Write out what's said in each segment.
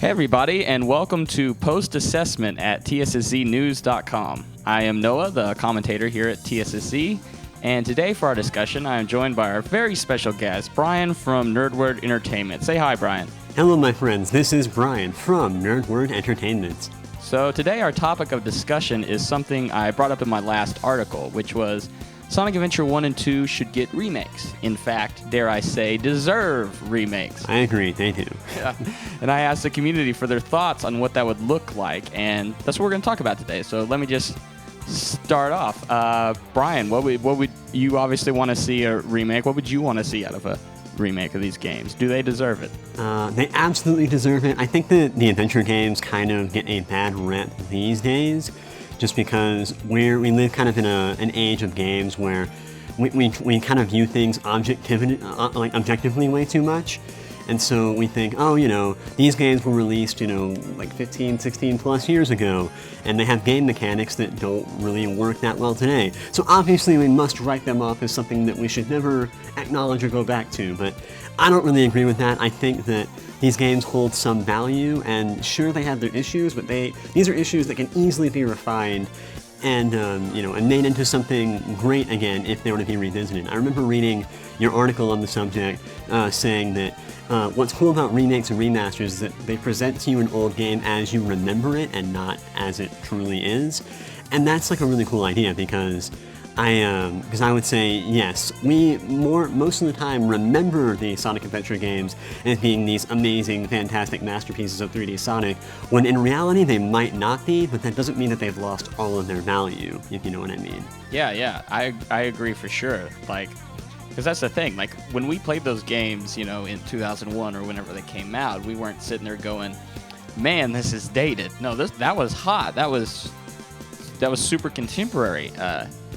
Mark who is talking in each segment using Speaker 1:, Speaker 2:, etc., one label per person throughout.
Speaker 1: Hey everybody, and welcome to Post Assessment at TSSZnews.com. I am Noah, the commentator here at TSSZ, and today for our discussion, I am joined by our very special guest, Bryan from Nerword Entertainment. Say hi, Bryan.
Speaker 2: Hello, my friends. This is Bryan from Nerword Entertainment.
Speaker 1: So today our topic of discussion is something I brought up in my last article, which was Sonic Adventure 1 and 2 should get remakes. In fact, dare I say, deserve remakes.
Speaker 2: I agree, they do.
Speaker 1: Yeah. And I asked the community for their thoughts on what that would look like, and that's what we're going to talk about today. So let me just start off. Bryan, what would you obviously want to see a remake? What would you want to see out of a remake of these games? Do they deserve it?
Speaker 2: They absolutely deserve it. I think that the adventure games kind of get a bad rep these days, just because we live kind of in an age of games where we kind of view things objectively way too much. And so we think, oh, these games were released, like 15, 16 plus years ago, and they have game mechanics that don't really work that well today. So obviously we must write them off as something that we should never acknowledge or go back to, but I don't really agree with that. I think that these games hold some value, and sure, they have their issues, but these are issues that can easily be refined and and made into something great again if they were to be revisited. I remember reading your article on the subject saying that what's cool about remakes and remasters is that they present to you an old game as you remember it and not as it truly is, and that's like a really cool idea because I would say, yes, we most of the time remember the Sonic Adventure games as being these amazing, fantastic masterpieces of 3D Sonic, when in reality they might not be, but that doesn't mean that they've lost all of their value, if you know what I mean.
Speaker 1: Yeah, I agree for sure. Because that's the thing, when we played those games, in 2001 or whenever they came out, we weren't sitting there going, man, this is dated. No, that was hot. That was super contemporary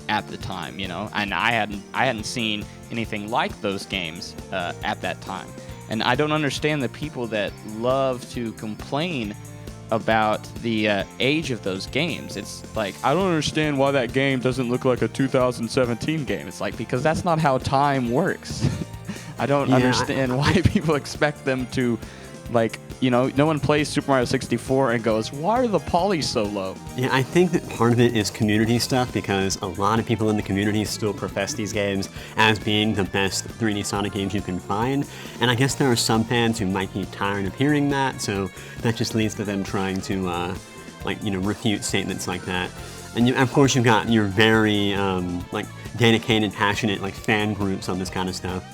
Speaker 1: at the time, and I hadn't seen anything like those games at that time. And I don't understand the people that love to complain about the age of those games. It's like, I don't understand why that game doesn't look like a 2017 game. It's like, because that's not how time works. I don't understand why people expect them to, no one plays Super Mario 64 and goes, why are the polys so low?
Speaker 2: Yeah, I think that part of it is community stuff, because a lot of people in the community still profess these games as being the best 3D Sonic games you can find, and I guess there are some fans who might be tired of hearing that, so that just leads to them trying to, refute statements like that. And of course you've got your very, dedicated, passionate, fan groups on this kind of stuff.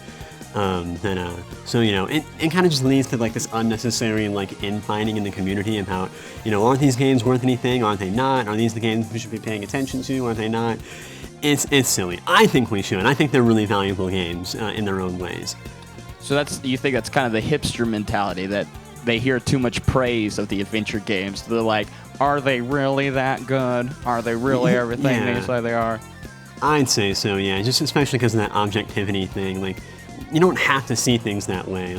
Speaker 2: It kind of just leads to this unnecessary infighting in the community about, aren't these games worth anything? Aren't they not? Are these the games we should be paying attention to? Aren't they not? It's silly. I think we should. I think they're really valuable games in their own ways.
Speaker 1: So you think that's kind of the hipster mentality, that they hear too much praise of the adventure games. They're like, are they really that good? Are they really everything they say they are?
Speaker 2: I'd say so, yeah. Just especially because of that objectivity thing. You don't have to see things that way,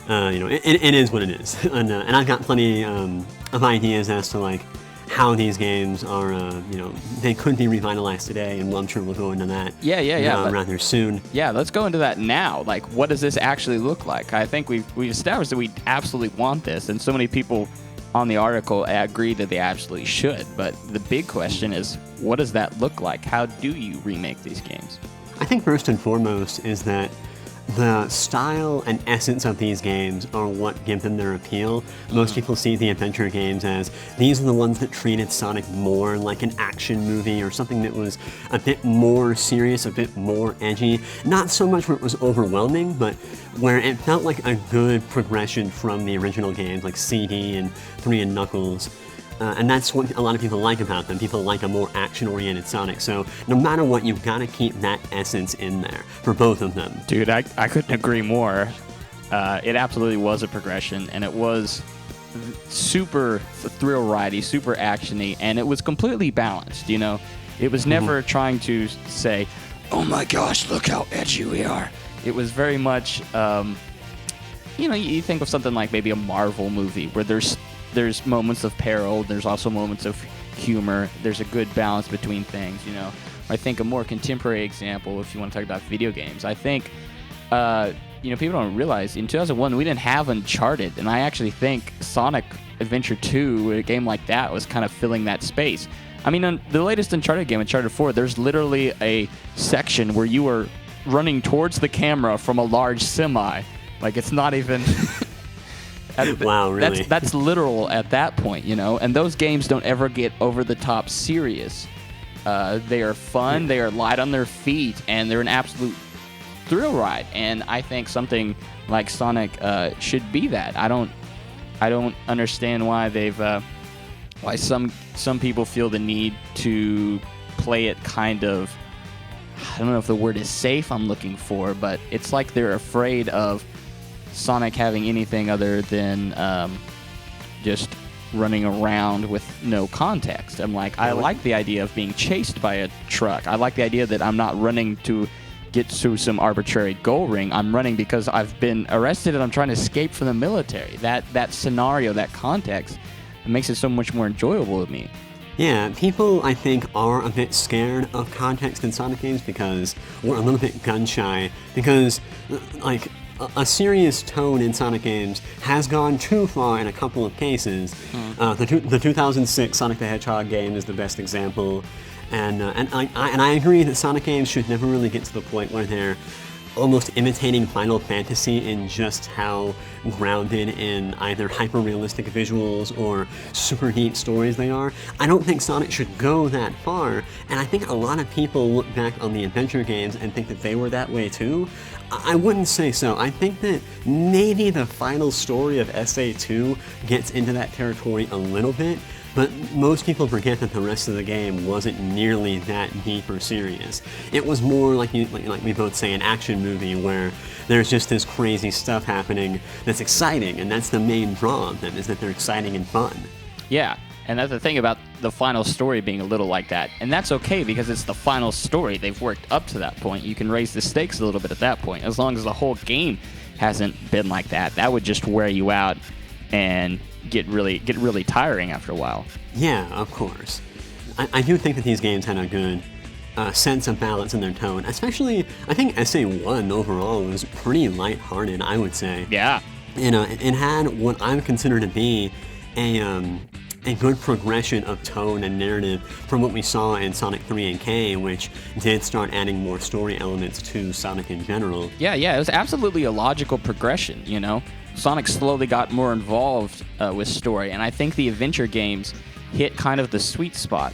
Speaker 2: it is what it is. And I've got plenty of ideas as to how these games are, they could be revitalized today, and I'm sure we'll go into that rather soon.
Speaker 1: Yeah, let's go into that now. What does this actually look like? I think we've established that we absolutely want this, and so many people on the article agree that they absolutely should, but the big question is, what does that look like? How do you remake these games?
Speaker 2: I think first and foremost is that the style and essence of these games are what give them their appeal. Most people see the adventure games as these are the ones that treated Sonic more like an action movie or something that was a bit more serious, a bit more edgy. Not so much where it was overwhelming, but where it felt like a good progression from the original games like CD and 3 and Knuckles. And that's what a lot of people like about them. People like a more action-oriented Sonic. So no matter what, you've got to keep that essence in there for both of them.
Speaker 1: Dude, I couldn't agree more. It absolutely was a progression, and it was super thrill-ridey, super action-y, and it was completely balanced, It was never trying to say, oh my gosh, look how edgy we are. It was very much, you think of something like maybe a Marvel movie where there's moments of peril, there's also moments of humor, there's a good balance between things, I think a more contemporary example, if you want to talk about video games, I think people don't realize in 2001 we didn't have Uncharted, and I actually think Sonic Adventure 2, a game like that, was kind of filling that space. I mean, on the latest Uncharted game, Uncharted 4, there's literally a section where you are running towards the camera from a large semi. Like, it's not even...
Speaker 2: Wow, really?
Speaker 1: That's literal at that point, And those games don't ever get over-the-top serious. They are fun, they are light on their feet, and they're an absolute thrill ride. And I think something like Sonic should be that. I don't understand why why some people feel the need to play it kind of, I don't know if the word is safe I'm looking for, but it's like they're afraid of Sonic having anything other than just running around with no context. I'm like, I like the idea of being chased by a truck. I like the idea that I'm not running to get to some arbitrary goal ring. I'm running because I've been arrested and I'm trying to escape from the military. That scenario, that context, it makes it so much more enjoyable to me.
Speaker 2: Yeah, people, I think, are a bit scared of context in Sonic games because we're a little bit gun-shy. Because, like, a serious tone in Sonic games has gone too far in a couple of cases. The 2006 Sonic the Hedgehog game is the best example. And I agree that Sonic games should never really get to the point where they're almost imitating Final Fantasy in just how grounded in either hyper-realistic visuals or super deep stories they are. I don't think Sonic should go that far, and I think a lot of people look back on the adventure games and think that they were that way too. I wouldn't say so. I think that maybe the final story of SA2 gets into that territory a little bit, but most people forget that the rest of the game wasn't nearly that deep or serious. It was more like we both say, an action movie where there's just this crazy stuff happening that's exciting, and that's the main draw of them, is that they're exciting and fun.
Speaker 1: Yeah, and that's the thing about the final story being a little like that. And that's okay because it's the final story. They've worked up to that point. You can raise the stakes a little bit at that point. As long as the whole game hasn't been like that, that would just wear you out and get really tiring after a while.
Speaker 2: Yeah, of course. I do think that these games had a good sense of balance in their tone. Especially, I think SA1 overall was pretty lighthearted, I would say.
Speaker 1: Yeah.
Speaker 2: It had what I would consider to be a good progression of tone and narrative from what we saw in Sonic 3 and K, which did start adding more story elements to Sonic in general.
Speaker 1: Yeah, it was absolutely a logical progression, Sonic slowly got more involved with story, and I think the adventure games hit kind of the sweet spot.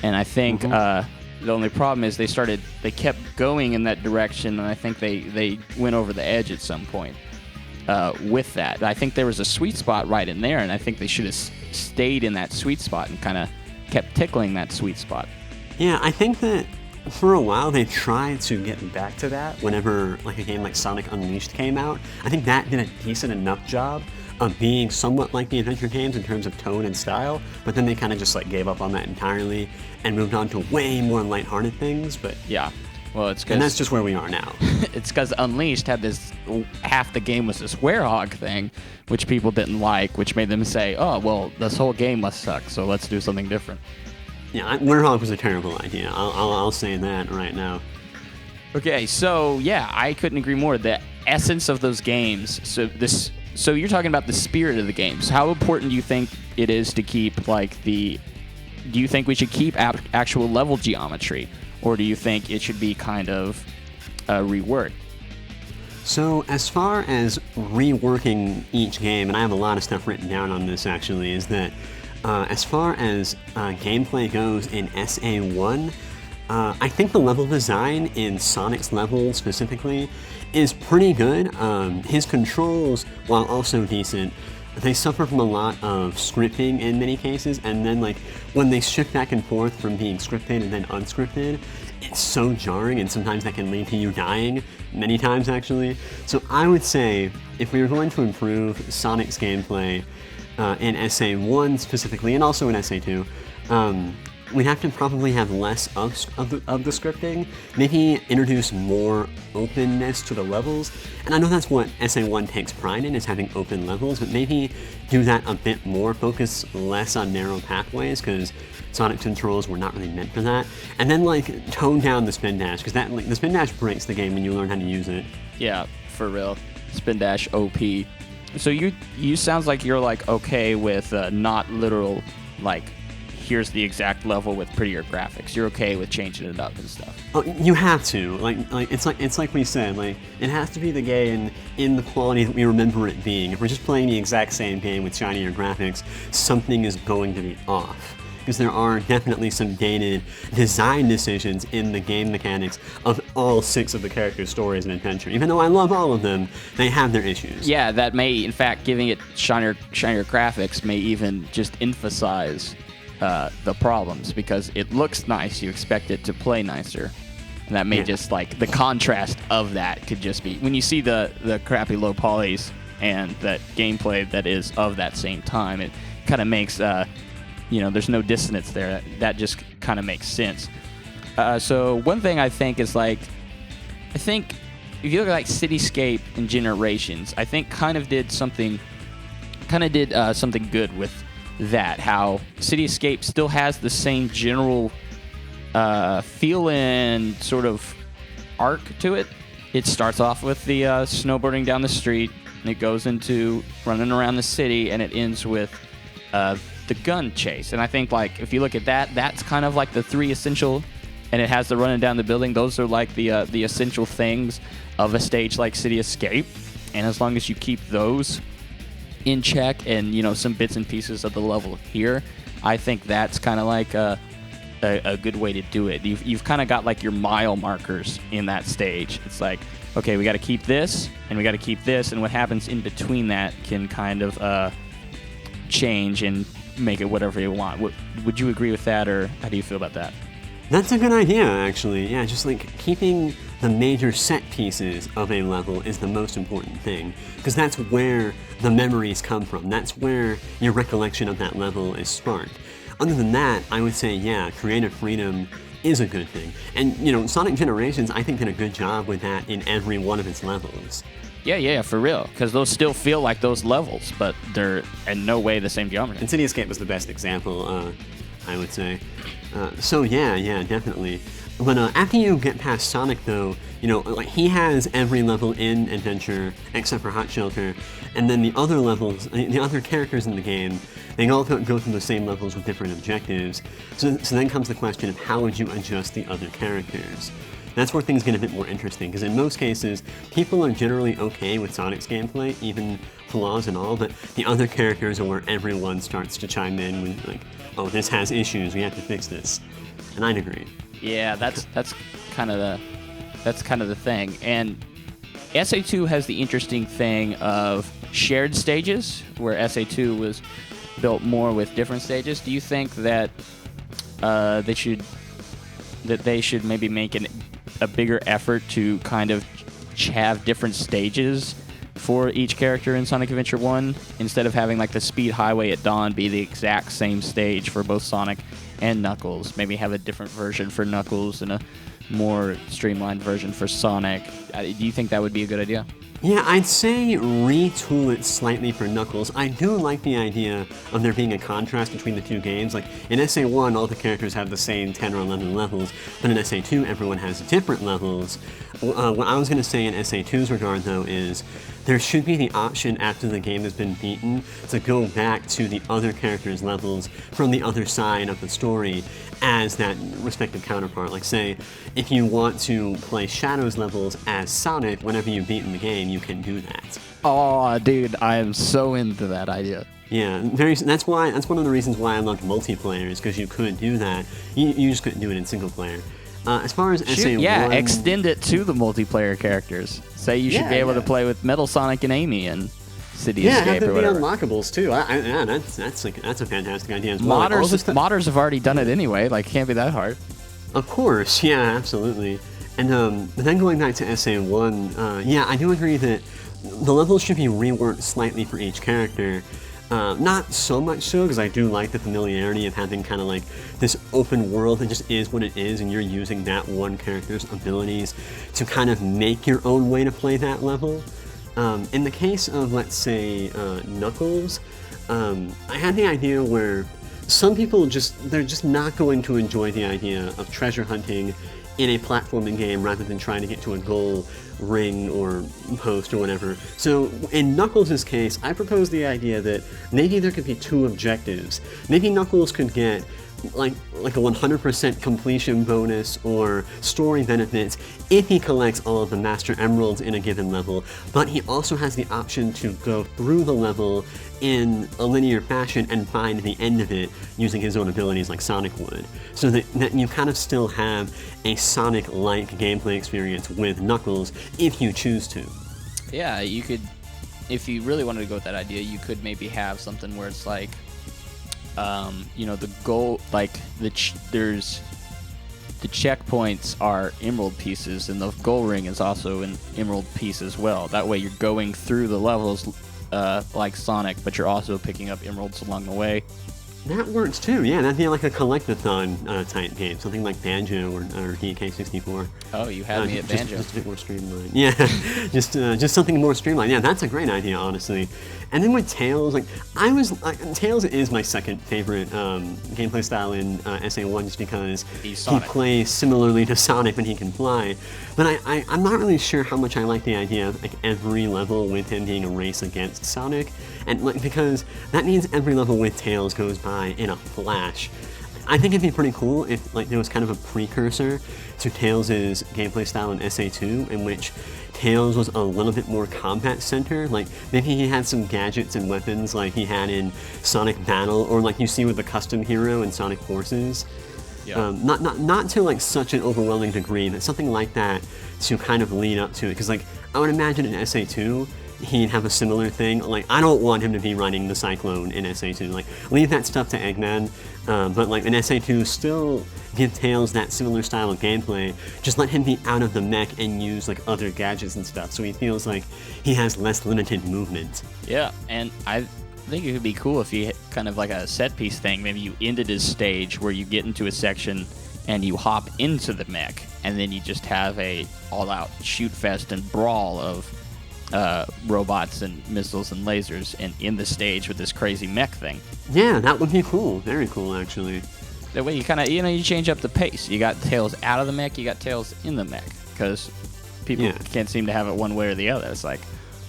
Speaker 1: And I think the only problem is they kept going in that direction, and I think they went over the edge at some point with that. I think there was a sweet spot right in there, and I think they should have stayed in that sweet spot and kind of kept tickling that sweet spot.
Speaker 2: Yeah, I think that for a while they tried to get back to that whenever like a game like Sonic Unleashed came out. I think that did a decent enough job of being somewhat like the adventure games in terms of tone and style, but then they kind of just like gave up on that entirely and moved on to way more lighthearted things. But
Speaker 1: yeah, well, it's 'cause,
Speaker 2: and that's just where we are now.
Speaker 1: It's because Unleashed had this, half the game was this werehog thing, which people didn't like, which made them say, oh, well, this whole game must suck, so let's do something different.
Speaker 2: Yeah, werehog was a terrible idea. I'll say that right now.
Speaker 1: Okay, so yeah, I couldn't agree more. The essence of those games. So you're talking about the spirit of the games. How important do you think it is to keep do you think we should keep actual level geometry, or do you think it should be kind of reworked?
Speaker 2: So as far as reworking each game, and I have a lot of stuff written down on this actually, is that as far as gameplay goes in SA1, I think the level design in Sonic's level specifically is pretty good. His controls, while also decent, they suffer from a lot of scripting in many cases, and then like when they shift back and forth from being scripted and then unscripted, it's so jarring, and sometimes that can lead to you dying, many times actually. So I would say if we were going to improve Sonic's gameplay in SA1 specifically, and also in SA2, we'd have to probably have less of the scripting, maybe introduce more openness to the levels. And I know that's what SA1 takes pride in, is having open levels, but maybe do that a bit more, focus less on narrow pathways, because Sonic controls were not really meant for that. And then like tone down the spin dash, because that the spin dash breaks the game when you learn how to use it.
Speaker 1: Yeah, for real. Spin dash OP. So you sounds like you're like okay with not literal like here's the exact level with prettier graphics. You're okay with changing it up and stuff.
Speaker 2: Oh, you have to. It's like we said, like it has to be the game in the quality that we remember it being. If we're just playing the exact same game with shinier graphics, something is going to be off. Because there are definitely some dated design decisions in the game mechanics of all 6 of the characters' stories and adventure. Even though I love all of them, they have their issues.
Speaker 1: Yeah, that may, in fact, giving it shinier graphics may even just emphasize the problems, because it looks nice, you expect it to play nicer. And that may just, like, the contrast of that could just be, when you see the crappy low polys and that gameplay that is of that same time, it kind of makes... there's no dissonance there. That just kind of makes sense. So one thing I think is like, I think if you look at like Cityscape and Generations, I think kind of did something good with that. How Cityscape still has the same general feel and sort of arc to it. It starts off with the snowboarding down the street, and it goes into running around the city, and it ends with the gun chase. And I think like if you look at that, that's kind of like the 3 essential, and it has the running down the building. Those are like the essential things of a stage like City Escape. And as long as you keep those in check and some bits and pieces of the level here, I think that's kind of like a good way to do it. You've kind of got like your mile markers in that stage. It's like, okay, we got to keep this and we got to keep this, and what happens in between that can kind of change and make it whatever you want. Would you agree with that, or how do you feel about that?
Speaker 2: That's a good idea, actually. Yeah, just like keeping the major set pieces of a level is the most important thing, because that's where the memories come from. That's where your recollection of that level is sparked. Other than that, I would say, yeah, creative freedom is a good thing. And, Sonic Generations, I think, did a good job with that in every one of its levels.
Speaker 1: Yeah, for real. Because those still feel like those levels, but they're in no way the same geometry.
Speaker 2: And City Escape was the best example, I would say. So yeah, definitely. But after you get past Sonic, though, like he has every level in Adventure except for Hot Shelter, and then the other levels, the other characters in the game, they all go through the same levels with different objectives. So then comes the question of how would you adjust the other characters? That's where things get a bit more interesting, because in most cases, people are generally okay with Sonic's gameplay, even flaws and all, but the other characters are where everyone starts to chime in with like, oh, this has issues, we have to fix this. And I'd agree.
Speaker 1: Yeah, that's kind of the thing. And SA2 has the interesting thing of shared stages, where SA2 was built more with different stages. Do you think that they should maybe make a bigger effort to kind of have different stages for each character in Sonic Adventure 1, instead of having like the Speed Highway at Dawn be the exact same stage for both Sonic and Knuckles? Maybe have a different version for Knuckles and a more streamlined version for Sonic. Do you think that would be a good idea?
Speaker 2: Yeah, I'd say retool it slightly for Knuckles. I do like the idea of there being a contrast between the 2 games. Like, in SA1, all the characters have the same 10 or 11 levels, but in SA2, everyone has different levels. What I was going to say in SA2's regard, though, is there should be the option after the game has been beaten to go back to the other characters' levels from the other side of the story as that respective counterpart. Like, say, if you want to play Shadow's levels as Sonic, whenever you've beaten the game, you can do that.
Speaker 1: Oh, dude, I am so into that idea.
Speaker 2: Yeah, that's one of the reasons why I loved multiplayer, is because you could do that. You just couldn't do it in single player. As far as SA1...
Speaker 1: Yeah, extend it to the multiplayer characters. Say you should be able to play with Metal Sonic and Amy and City Escape or whatever.
Speaker 2: Yeah, have them be unlockables too. That's a fantastic idea as well.
Speaker 1: Modders have already done it anyway. Like, it can't be that hard.
Speaker 2: Of course, yeah, absolutely. And then going back to SA1, yeah, I do agree that the levels should be reworked slightly for each character. Not so much so, because I do like the familiarity of having kind of like this open world that just is what it is, and you're using that one character's abilities to kind of make your own way to play that level. In the case of, let's say, Knuckles, I had the idea where some people they're just not going to enjoy the idea of treasure hunting in a platforming game rather than trying to get to a goal ring or post or whatever. So in Knuckles' case, I proposed the idea that maybe there could be two objectives. Maybe Knuckles could get like a 100% completion bonus or story benefits if he collects all of the Master Emeralds in a given level, but he also has the option to go through the level in a linear fashion and find the end of it using his own abilities like Sonic would. So that you kind of still have a Sonic-like gameplay experience with Knuckles if you choose to.
Speaker 1: Yeah, you could, if you really wanted to go with that idea, you could maybe have something where it's like, you know, the goal, like there's the checkpoints are emerald pieces, and the goal ring is also an emerald piece as well. That way you're going through the levels like Sonic, but you're also picking up emeralds along the way.
Speaker 2: That works too, yeah. That'd be like a collectathon type game, something like Banjo or DK64.
Speaker 1: Oh, you had me at Banjo.
Speaker 2: Just a bit more streamlined. Yeah, just something more streamlined. Yeah, that's a great idea, honestly. And then with Tails, like Tails is my second favorite gameplay style in SA1, just because he plays similarly to Sonic when he can fly. But I'm not really sure how much I like the idea of like every level with him being a race against Sonic, and like because that means every level with Tails goes by in a flash. I think it'd be pretty cool if like there was kind of a precursor to Tails' gameplay style in SA2, in which Tails was a little bit more combat-centered. Like maybe he had some gadgets and weapons like he had in Sonic Battle, or like you see with the custom hero in Sonic Forces. Yeah. Not to like such an overwhelming degree, but something like that to kind of lead up to it. Because like I would imagine in SA2, he'd have a similar thing. Like, I don't want him to be running the Cyclone in SA2. Like, leave that stuff to Eggman. But like in SA2, still give Tails that similar style of gameplay. Just let him be out of the mech and use like other gadgets and stuff, so he feels like he has less limited movement.
Speaker 1: Yeah, and I think it would be cool if he kind of like a set piece thing. Maybe you ended his stage where you get into a section and you hop into the mech, and then you just have a all-out shoot fest and brawl of robots and missiles and lasers, and in the stage with this crazy mech thing.
Speaker 2: Yeah, that would be cool. Very cool, actually.
Speaker 1: That way you kind of, you change up the pace. You got Tails out of the mech, you got Tails in the mech, because people can't seem to have it one way or the other. It's like,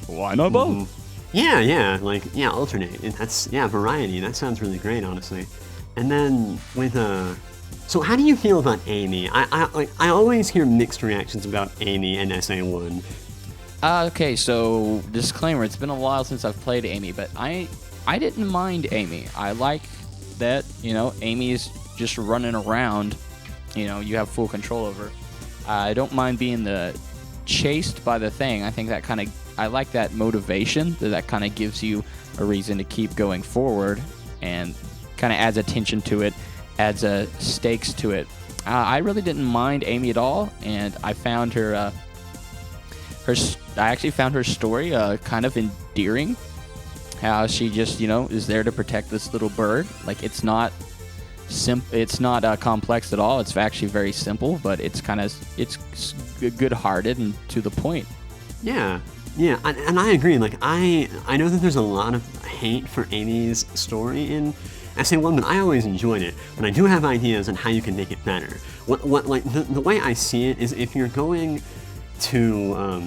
Speaker 1: why not both?
Speaker 2: Yeah, alternate. That's variety. That sounds really great, honestly. And then with so how do you feel about Amy? I always hear mixed reactions about Amy and SA1.
Speaker 1: Okay, so disclaimer, it's been a while since I've played Amy, but I didn't mind Amy. I like that, Amy is just running around, you have full control over her. I don't mind being chased by the thing. I think that I like that motivation, that kind of gives you a reason to keep going forward and kind of adds attention to it, adds stakes to it. I really didn't mind Amy at all, and I found her I actually found her story kind of endearing. How she just, is there to protect this little bird. Like, it's not complex at all. It's actually very simple, but it's good-hearted and to the point.
Speaker 2: Yeah, and I agree. Like, I know that there's a lot of hate for Amy's story in SA1, but I always enjoyed it. But I do have ideas on how you can make it better. The way I see it is, if you're going to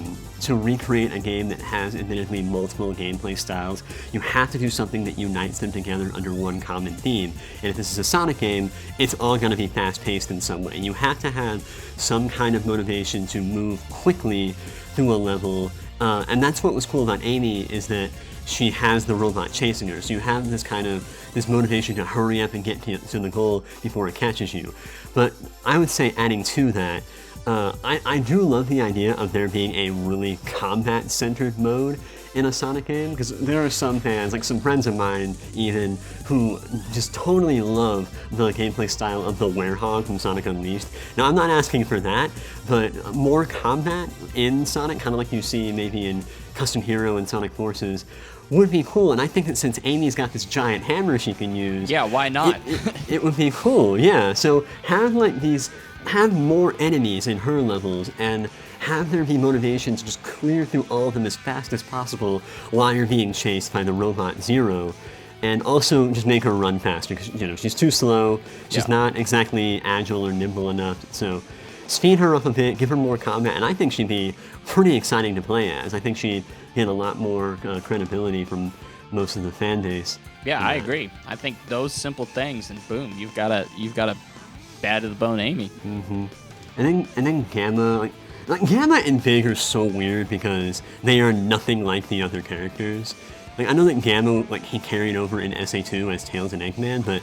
Speaker 2: recreate a game that has admittedly multiple gameplay styles, you have to do something that unites them together under one common theme. And if this is a Sonic game, it's all going to be fast-paced in some way. You have to have some kind of motivation to move quickly through a level, and that's what was cool about Amy, is that she has the robot chasing her. So you have this motivation to hurry up and get to the goal before it catches you. But I would say, adding to that, I do love the idea of there being a really combat-centered mode in a Sonic game, because there are some fans, like some friends of mine even, who just totally love the gameplay style of the Werehog from Sonic Unleashed. Now, I'm not asking for that, but more combat in Sonic, kind of like you see maybe in Custom Hero and Sonic Forces, would be cool. And I think that since Amy's got this giant hammer she can use,
Speaker 1: yeah, why not?
Speaker 2: it would be cool, yeah. So have like have more enemies in her levels and have there be motivation to just clear through all of them as fast as possible while you're being chased by the robot Zero. And also just make her run faster, because she's too slow, she's not exactly agile or nimble enough. So speed her up a bit, give her more combat, and I think she'd be pretty exciting to play as. I think she'd get a lot more credibility from most of the fan base.
Speaker 1: Yeah, I agree. I think those simple things, and boom, you've got a bad to the bone Amy.
Speaker 2: Mm-hmm. And then Gamma, like Gamma and Big are so weird because they are nothing like the other characters. Like, I know that Gamma, like, he carried over in SA2 as Tails and Eggman, but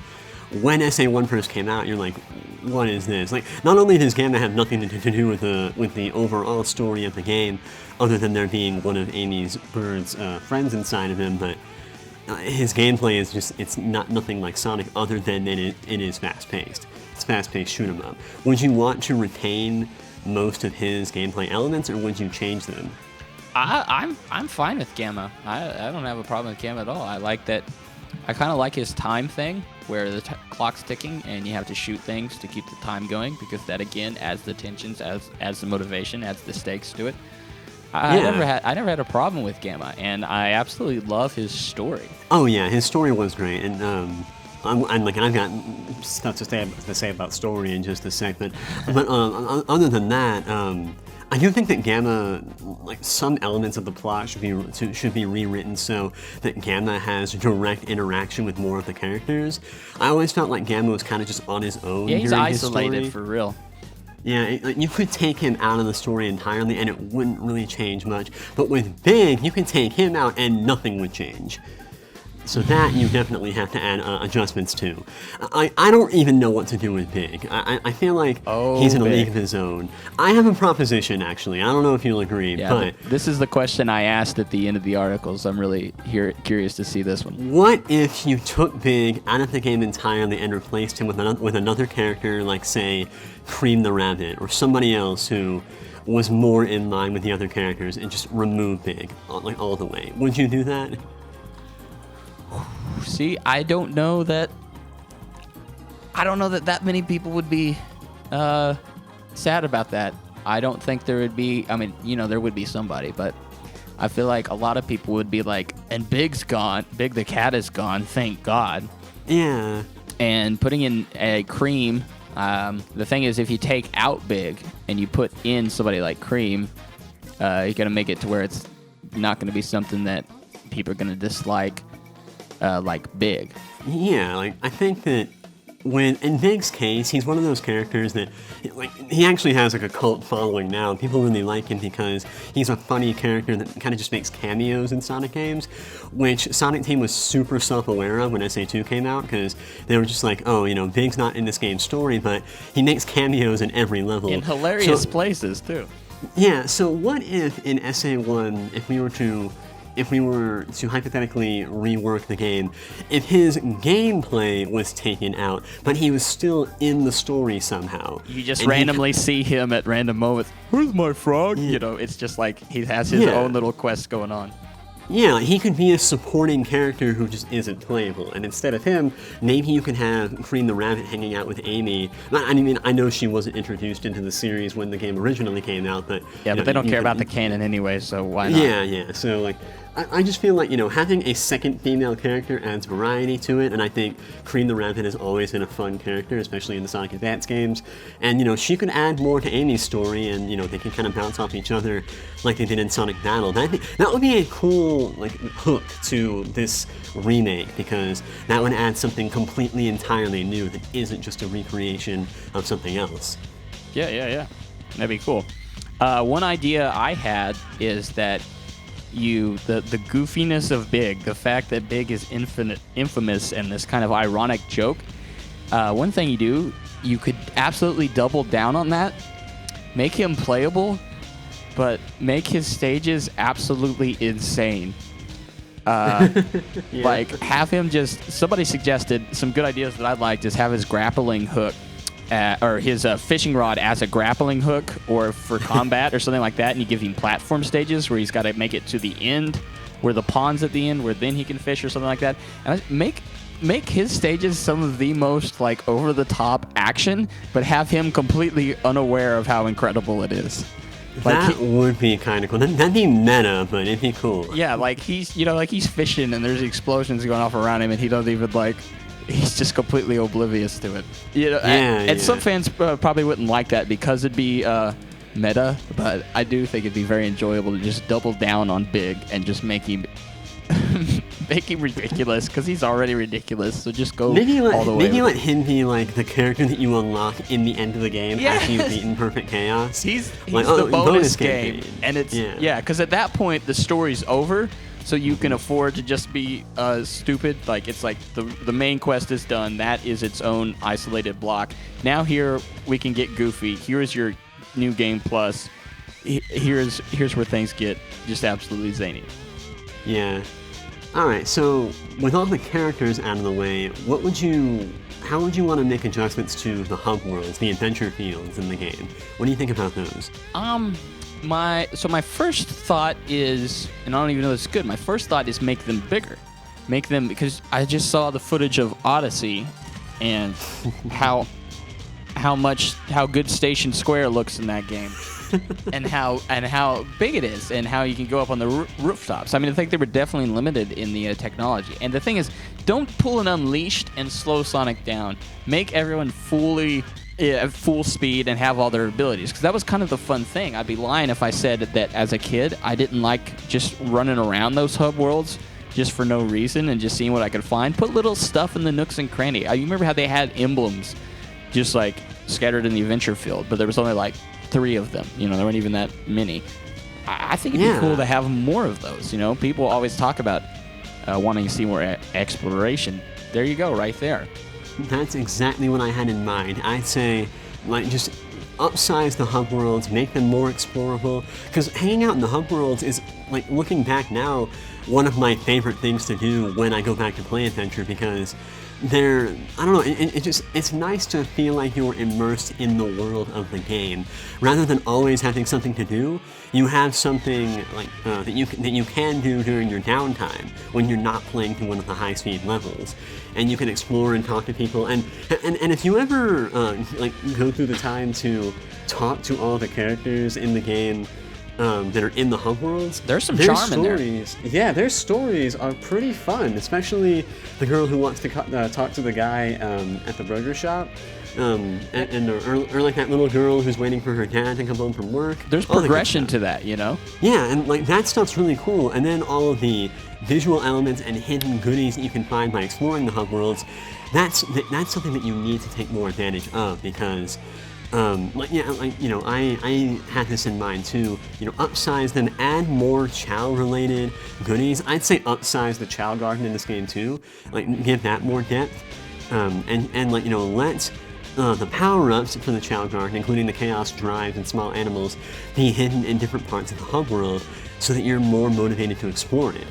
Speaker 2: when SA1 first came out, you're like, what is this? Like, not only does Gamma have nothing to do with the overall story of the game, other than there being one of Amy's Bird's friends inside of him, but his gameplay is just, it's nothing like Sonic other than it is fast-paced. It's fast-paced shoot 'em up. Would you want to retain most of his gameplay elements, or would you change them?
Speaker 1: I'm fine with Gamma. I don't have a problem with Gamma at all. I like that. I kind of like his time thing, where the clock's ticking and you have to shoot things to keep the time going, because that again adds the tensions, adds the motivation, adds the stakes to it. I never had a problem with Gamma, and I absolutely love his story.
Speaker 2: Oh yeah, his story was great, and I've got stuff to say about story in just a second. But other than that, I do think that Gamma, like some elements of the plot should be rewritten so that Gamma has direct interaction with more of the characters. I always felt like Gamma was kind of just on his own.
Speaker 1: Yeah, he's
Speaker 2: during
Speaker 1: isolated
Speaker 2: his story.
Speaker 1: for real.
Speaker 2: Yeah, you could take him out of the story entirely and it wouldn't really change much. But with Big, you could take him out and nothing would change. So that you definitely have to add adjustments to. I don't even know what to do with Big. I feel like he's in a league of his own. I have a proposition, actually. I don't know if you'll agree, but
Speaker 1: this is the question I asked at the end of the article, so I'm really curious to see this one.
Speaker 2: What if you took Big out of the game entirely and replaced him with another character, like, say, Cream the Rabbit, or somebody else who was more in line with the other characters, and just remove Big, like, all the way? Would you do that?
Speaker 1: See, I don't know that many people would be sad about that. I don't think there would be, I mean, there would be somebody, but I feel like a lot of people would be like, and Big's gone, Big the cat is gone, thank God.
Speaker 2: Yeah.
Speaker 1: And putting in a Cream, the thing is, if you take out Big and you put in somebody like Cream, you're going to make it to where it's not going to be something that people are going to dislike. Like Big.
Speaker 2: Yeah, like I think that in Big's case, he's one of those characters that, like, he actually has like a cult following now. People really like him because he's a funny character that kind of just makes cameos in Sonic games, which Sonic Team was super self-aware of when SA2 came out, because they were just like, oh, Big's not in this game's story, but he makes cameos in every level.
Speaker 1: In hilarious places, too.
Speaker 2: Yeah, so what if in SA1, if we were to hypothetically rework the game, if his gameplay was taken out, but he was still in the story somehow.
Speaker 1: You just randomly see him at random moments. Where's my frog?
Speaker 2: Yeah.
Speaker 1: It's just like he has his own little quest going on.
Speaker 2: Yeah, he could be a supporting character who just isn't playable. And instead of him, maybe you could have Cream the Rabbit hanging out with Amy. I mean, I know she wasn't introduced into the series when the game originally came out, but...
Speaker 1: Yeah, but they don't care about the canon anyway, so why not?
Speaker 2: Yeah. So, like, I just feel like, having a second female character adds variety to it, and I think Cream the Rabbit has always been a fun character, especially in the Sonic Advance games. And, she could add more to Amy's story, and, they can kind of bounce off each other like they did in Sonic Battle. That would be a cool, like, hook to this remake, because that would add something completely entirely new that isn't just a recreation of something else.
Speaker 1: Yeah. That'd be cool. One idea I had is that the goofiness of Big, the fact that Big is infamous and this kind of ironic joke, one thing you could absolutely double down on that, make him playable, but make his stages absolutely insane. Like, have him just... Somebody suggested some good ideas that I'd like, is have his grappling hook, or his fishing rod as a grappling hook, or for combat or something like that, and you give him platform stages where he's got to make it to the end, where the pond's at the end, where then he can fish or something like that. And make his stages some of the most, like, over-the-top action, but have him completely unaware of how incredible it is. Like,
Speaker 2: that would be kind of cool. That'd be meta, but it'd be cool.
Speaker 1: Yeah, like he's fishing and there's explosions going off around him and he doesn't even, like, he's just completely oblivious to it. You know, and some fans probably wouldn't like that because it'd be meta, but I do think it'd be very enjoyable to just double down on Big and just make him ridiculous, because he's already ridiculous. So just go all the way.
Speaker 2: Maybe let him be like the character that you unlock in the end of the game after you've beaten Perfect Chaos.
Speaker 1: He's like, the bonus game, and it's because at that point the story's over, so you can afford to just be stupid. Like, it's like the main quest is done. That is its own isolated block. Now here we can get goofy. Here's your new game plus. Here's where things get just absolutely zany.
Speaker 2: Yeah. Alright, so with all the characters out of the way, how would you want to make adjustments to the hub worlds, the adventure fields in the game? What do you think about those?
Speaker 1: My first thought is, and I don't even know if it's good, my first thought is make them bigger. Make them, because I just saw the footage of Odyssey and how good Station Square looks in that game. and how big it is, and how you can go up on the rooftops. I mean, I think they were definitely limited in the technology. And the thing is, don't pull an Unleashed and slow Sonic down. Make everyone at full speed and have all their abilities, because that was kind of the fun thing. I'd be lying if I said that as a kid I didn't like just running around those hub worlds just for no reason and just seeing what I could find. Put little stuff in the nooks and crannies. I remember how they had emblems just like scattered in the adventure field, but there was only like 3 of them. You know, there weren't even that many. I think it'd be cool to have more of those. You know, people always talk about wanting to see more exploration. There you go, right there.
Speaker 2: That's exactly what I had in mind. I'd say, like, just upsize the hub worlds, make them more explorable. Because hanging out in the hub worlds is, like, looking back now, one of my favorite things to do when I go back to play Adventure, because I don't know, it's nice to feel like you're immersed in the world of the game. Rather than always having something to do, you have something like that you can do during your downtime when you're not playing through one of the high-speed levels, and you can explore and talk to people. And if you ever like go through the time to talk to all the characters in the game that are in the hub worlds,
Speaker 1: there's some charm in there.
Speaker 2: Yeah, their stories are pretty fun, especially the girl who wants to talk to the guy at the burger shop, or like that little girl who's waiting for her dad to come home from work.
Speaker 1: There's progression to that, you know?
Speaker 2: Yeah, and like that stuff's really cool. And then all of the visual elements and hidden goodies that you can find by exploring the hub worlds, that's something that you need to take more advantage of, because I had this in mind too. You know, upsize them, add more Chow-related goodies. I'd say upsize the Chow Garden in this game too. Like, give that more depth, and like, you know, let the power-ups for the Chow Garden, including the Chaos Drives and small animals, be hidden in different parts of the hub world, so that you're more motivated to explore it.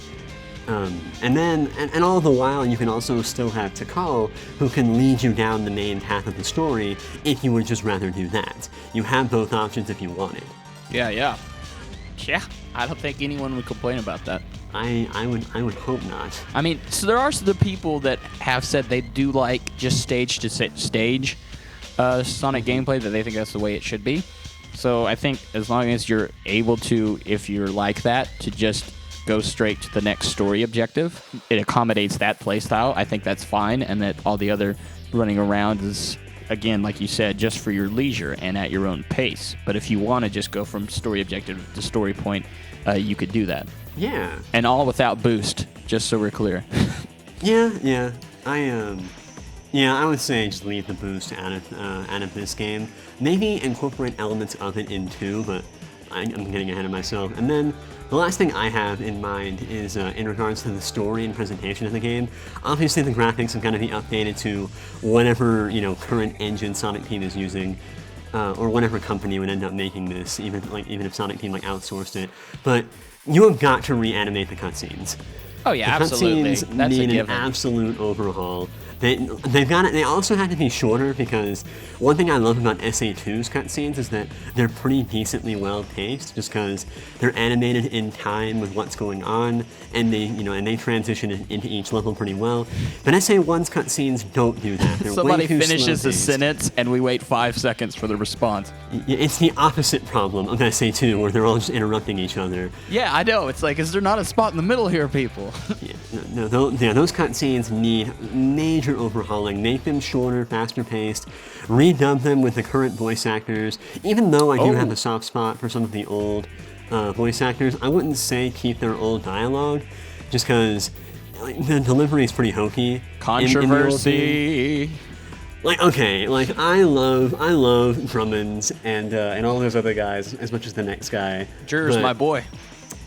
Speaker 2: And all the while, you can also still have Tikal, who can lead you down the main path of the story if you would just rather do that. You have both options if you wanted.
Speaker 1: Yeah. I don't think anyone would complain about that.
Speaker 2: I would hope not.
Speaker 1: I mean, so there are the people that have said they do like just stage to stage Sonic gameplay, that they think that's the way it should be. So I think as long as you're able to, if you're like that, to just go straight to the next story objective, it accommodates that playstyle. I think that's fine, and that all the other running around is, again, like you said, just for your leisure and at your own pace. But if you want to just go from story objective to story point, you could do that.
Speaker 2: Yeah.
Speaker 1: And all without boost, just so we're clear.
Speaker 2: Yeah. I would say just leave the boost out of this game. Maybe incorporate elements of it in too, but I'm getting ahead of myself. And then the last thing I have in mind is in regards to the story and presentation of the game. Obviously, the graphics are going to be updated to whatever, you know, current engine Sonic Team is using. or whatever company would end up making this, even if Sonic Team like outsourced it. But you have got to reanimate the cutscenes.
Speaker 1: Oh yeah,
Speaker 2: The
Speaker 1: absolutely.
Speaker 2: cutscenes
Speaker 1: That's a
Speaker 2: need an
Speaker 1: given.
Speaker 2: absolute overhaul. They've got it. They also have to be shorter because one thing I love about SA2's cutscenes is that they're pretty decently well paced, just because they're animated in time with what's going on, and they transition into each level pretty well. But SA1's cutscenes don't do that. They're
Speaker 1: Somebody
Speaker 2: way too
Speaker 1: finishes a
Speaker 2: slow-paced.
Speaker 1: sentence and we wait 5 seconds for the response.
Speaker 2: It's the opposite problem of SA2, where they're all just interrupting each other.
Speaker 1: Yeah, I know. It's like, is there not a spot in the middle here, people?
Speaker 2: Those cutscenes need major overhauling. Make them shorter, faster paced. Redub them with the current voice actors. Even though I do have a soft spot for some of the old voice actors, I wouldn't say keep their old dialogue, just because the delivery is pretty hokey.
Speaker 1: Controversy.
Speaker 2: I love Drummond's and all those other guys as much as the next guy.
Speaker 1: Jur's
Speaker 2: but-
Speaker 1: my boy.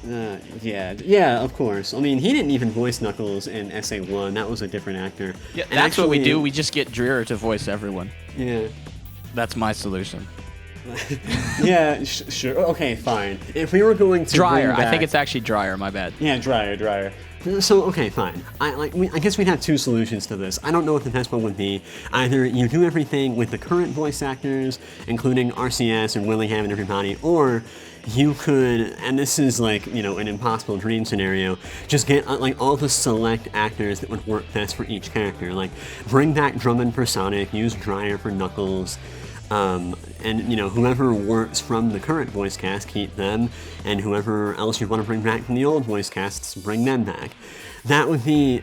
Speaker 2: Yeah, of course. I mean, he didn't even voice Knuckles in SA1. That was a different actor.
Speaker 1: Yeah,
Speaker 2: And
Speaker 1: that's what we
Speaker 2: actually-
Speaker 1: do. We just get Dreer to voice everyone.
Speaker 2: Yeah.
Speaker 1: That's my solution.
Speaker 2: Yeah, sure. Okay, fine. If we were going to
Speaker 1: Dryer.
Speaker 2: bring back,
Speaker 1: I think it's actually Dryer. My bad.
Speaker 2: yeah, Dryer. So okay, fine. I guess we'd have two solutions to this. I don't know what the best one would be. Either you do everything with the current voice actors, including RCS and Willingham and everybody, or you could, and this is an impossible dream scenario, just get all the select actors that would work best for each character. Like bring back Drummond for Sonic, use Dryer for Knuckles. And whoever works from the current voice cast, keep them, and whoever else you want to bring back from the old voice casts, bring them back. That would be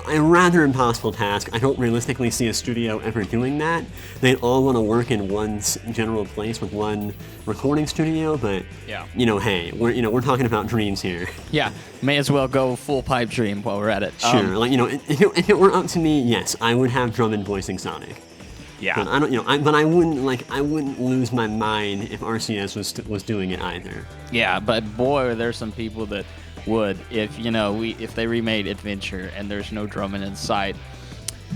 Speaker 2: a rather impossible task. I don't realistically see a studio ever doing that. They'd all want to work in one general place with one recording studio, but
Speaker 1: Yeah.
Speaker 2: Hey, we're talking about dreams here.
Speaker 1: Yeah, may as well go full pipe dream while we're at it.
Speaker 2: Sure, if it were up to me, yes, I would have Drummond voicing Sonic.
Speaker 1: Yeah.
Speaker 2: But I don't, but I wouldn't lose my mind if RCS was doing it either.
Speaker 1: Yeah, but boy, there's some people that would if they remade Adventure and there's no Drummond in sight.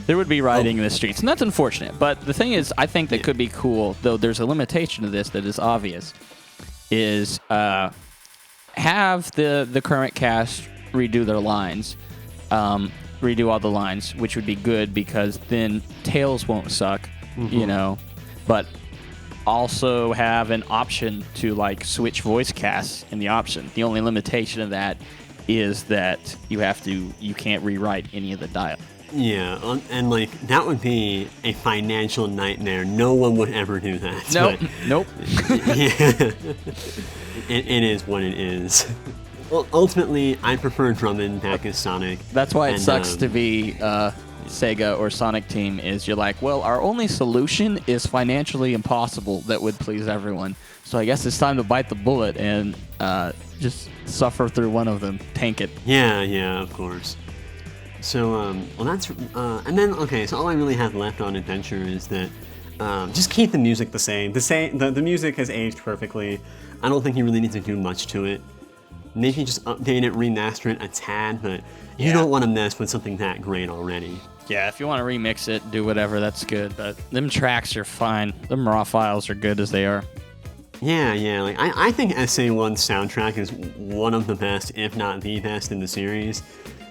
Speaker 1: There would be rioting in the streets, and that's unfortunate. But the thing is, I think that could be cool, though there's a limitation to this that is obvious, is have the current cast redo their lines, redo all the lines, which would be good because then Tails won't suck, but also have an option to switch voice casts in the option. The only limitation of that is that you can't rewrite any of the dialogue.
Speaker 2: Yeah, and that would be a financial nightmare. No one would ever do that.
Speaker 1: Nope.
Speaker 2: Yeah, it is what it is. Well, ultimately, I prefer Drummond back as Sonic.
Speaker 1: That's why it sucks to be Sega or Sonic Team. Is you're like, well, our only solution is financially impossible that would please everyone. So I guess it's time to bite the bullet and just suffer through one of them, tank it.
Speaker 2: Yeah, of course. So, that's, and then, okay, so all I really have left on Adventure is that, just keep the music the same. The music has aged perfectly. I don't think you really need to do much to it. Maybe just update it, remaster it a tad, but you don't want to mess with something that great already.
Speaker 1: Yeah, if you want to remix it, do whatever, that's good. But them tracks are fine. Them raw files are good as they are.
Speaker 2: Yeah, I think SA1's soundtrack is one of the best, if not the best in the series.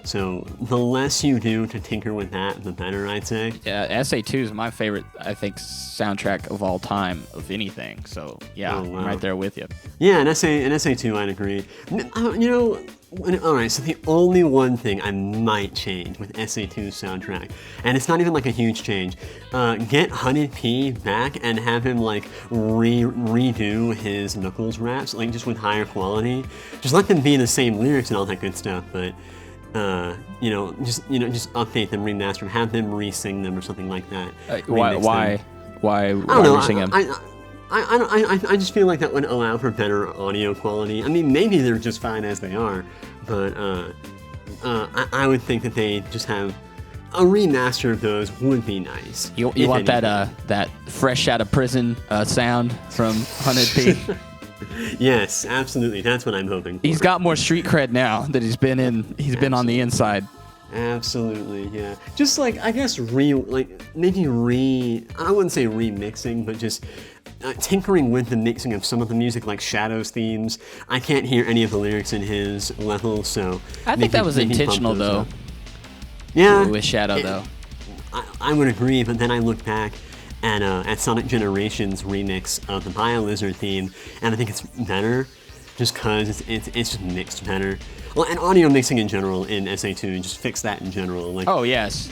Speaker 2: So the less you do to tinker with that, the better, I'd say.
Speaker 1: Yeah, SA2 is my favorite, I think, soundtrack of all time of anything. So yeah,
Speaker 2: Oh, wow.
Speaker 1: I'm right there with you.
Speaker 2: Yeah, in SA2, I'd agree. All right, so the only one thing I might change with SA2's soundtrack, and it's not even a huge change, get Hunted P back and have him redo his Knuckles raps, just with higher quality. Just let them be the same lyrics and all that good stuff, but just update them, remaster them, have them re-sing them or something like that.
Speaker 1: Why
Speaker 2: I don't know.
Speaker 1: sing them?
Speaker 2: I just feel like that would allow for better audio quality. I mean, maybe they're just fine as they are, but I would think that they just have a remaster of those would be nice.
Speaker 1: You want that fresh out of prison sound from Hunted P?
Speaker 2: Yes, absolutely. That's what I'm hoping for.
Speaker 1: He's got more street cred now that he's been on the inside.
Speaker 2: Absolutely, yeah. Just I guess I wouldn't say remixing, but just tinkering with the mixing of some of the music, like Shadow's themes. I can't hear any of the lyrics in his level, so
Speaker 1: I think that was intentional, though.
Speaker 2: Up. Yeah,
Speaker 1: with Shadow, though.
Speaker 2: I would agree, but then I look back at Sonic Generations remix of the BioLizard theme, and I think it's better, just because it's just mixed better. Well, and audio mixing in general in SA2, just fix that in general. Like,
Speaker 1: oh yes,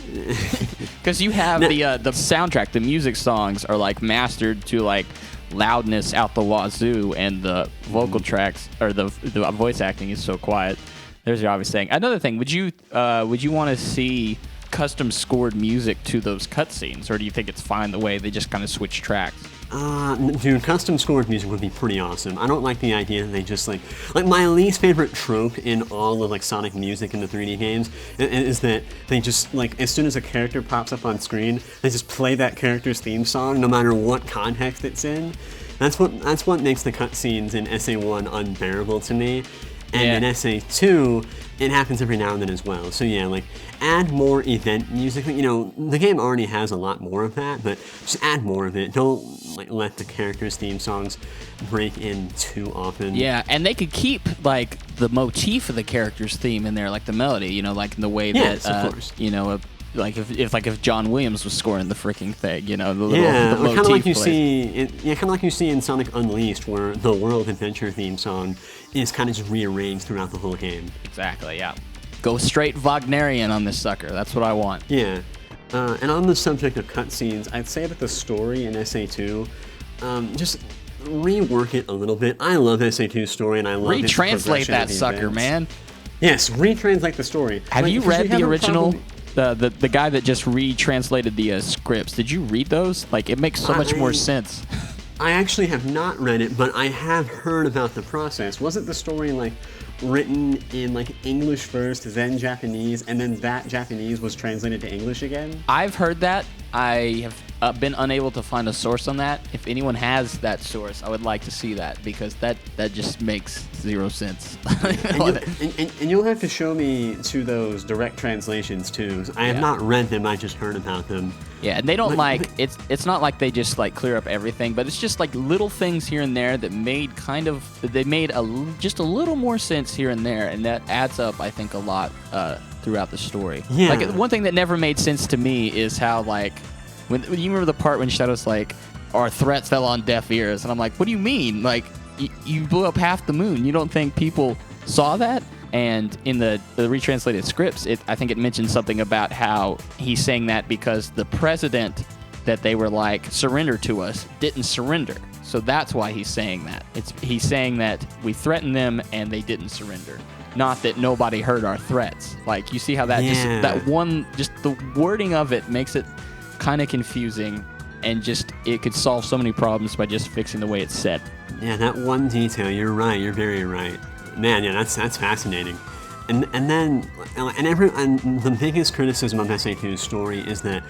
Speaker 1: because you have the soundtrack, the music songs are like mastered to like loudness out the wazoo, and the vocal tracks or the voice acting is so quiet. There's your obvious thing. Another thing, would you want to see custom scored music to those cutscenes, or do you think it's fine the way they just kind of switch tracks?
Speaker 2: Dude, custom scored music would be pretty awesome. I don't like the idea that they just like my least favorite trope in all of like Sonic music in the 3D games is that they just like as soon as a character pops up on screen, they just play that character's theme song no matter what context it's in. That's what makes the cutscenes in SA1 unbearable to me. And in SA2, it happens every now and then as well. So yeah, like add more event music. You know, the game already has a lot more of that, but just add more of it. Don't like let the characters' theme songs break in too often.
Speaker 1: Yeah, and they could keep like the motif of the character's theme in there, like the melody. You know, like in the way
Speaker 2: yes,
Speaker 1: that
Speaker 2: of course.
Speaker 1: you know. Like if John Williams was scoring the freaking thing, you know, the little
Speaker 2: the
Speaker 1: motif
Speaker 2: kind of like you
Speaker 1: plays.
Speaker 2: kind of like you see in Sonic Unleashed, where the World Adventure theme song is kind of just rearranged throughout the whole game.
Speaker 1: Exactly, yeah. Go straight Wagnerian on this sucker. That's what I want.
Speaker 2: Yeah, and on the subject of cutscenes, I'd say that the story in SA2, just rework it a little bit. I love SA2's story, and I love
Speaker 1: retranslate that sucker, man.
Speaker 2: Yes, retranslate the story.
Speaker 1: Have you read the original? The guy that just retranslated the scripts, did you read those? Like, it makes so much more sense.
Speaker 2: I actually have not read it, but I have heard about the process. Wasn't the story like written in like English first, then Japanese, and then that Japanese was translated to English again?
Speaker 1: I've heard that. I have been unable to find a source on that. If anyone has that source, I would like to see that, because that just makes zero sense.
Speaker 2: and you'll have to show me to those direct translations too. I have not read them, I just heard about them.
Speaker 1: Yeah, and they don't it's not like they just like clear up everything, but it's just like little things here and there that made just a little more sense here and there, and that adds up, I think, a lot throughout the story.
Speaker 2: Yeah.
Speaker 1: Like, one thing that never made sense to me is how, like, when you remember the part when Shadow's like, our threats fell on deaf ears, and I'm like, what do you mean? Like, you blew up half the moon. You don't think people saw that? And in the retranslated scripts, I think it mentions something about how he's saying that because the president that they were like, surrender to us, didn't surrender. So that's why he's saying that. He's saying that we threatened them and they didn't surrender. Not that nobody heard our threats. Like, you see how that just the wording of it makes it kind of confusing, and just it could solve so many problems by just fixing the way it's said.
Speaker 2: Yeah, that one detail, you're right, you're very right. Man, yeah, that's fascinating. And the biggest criticism of SA2's story is that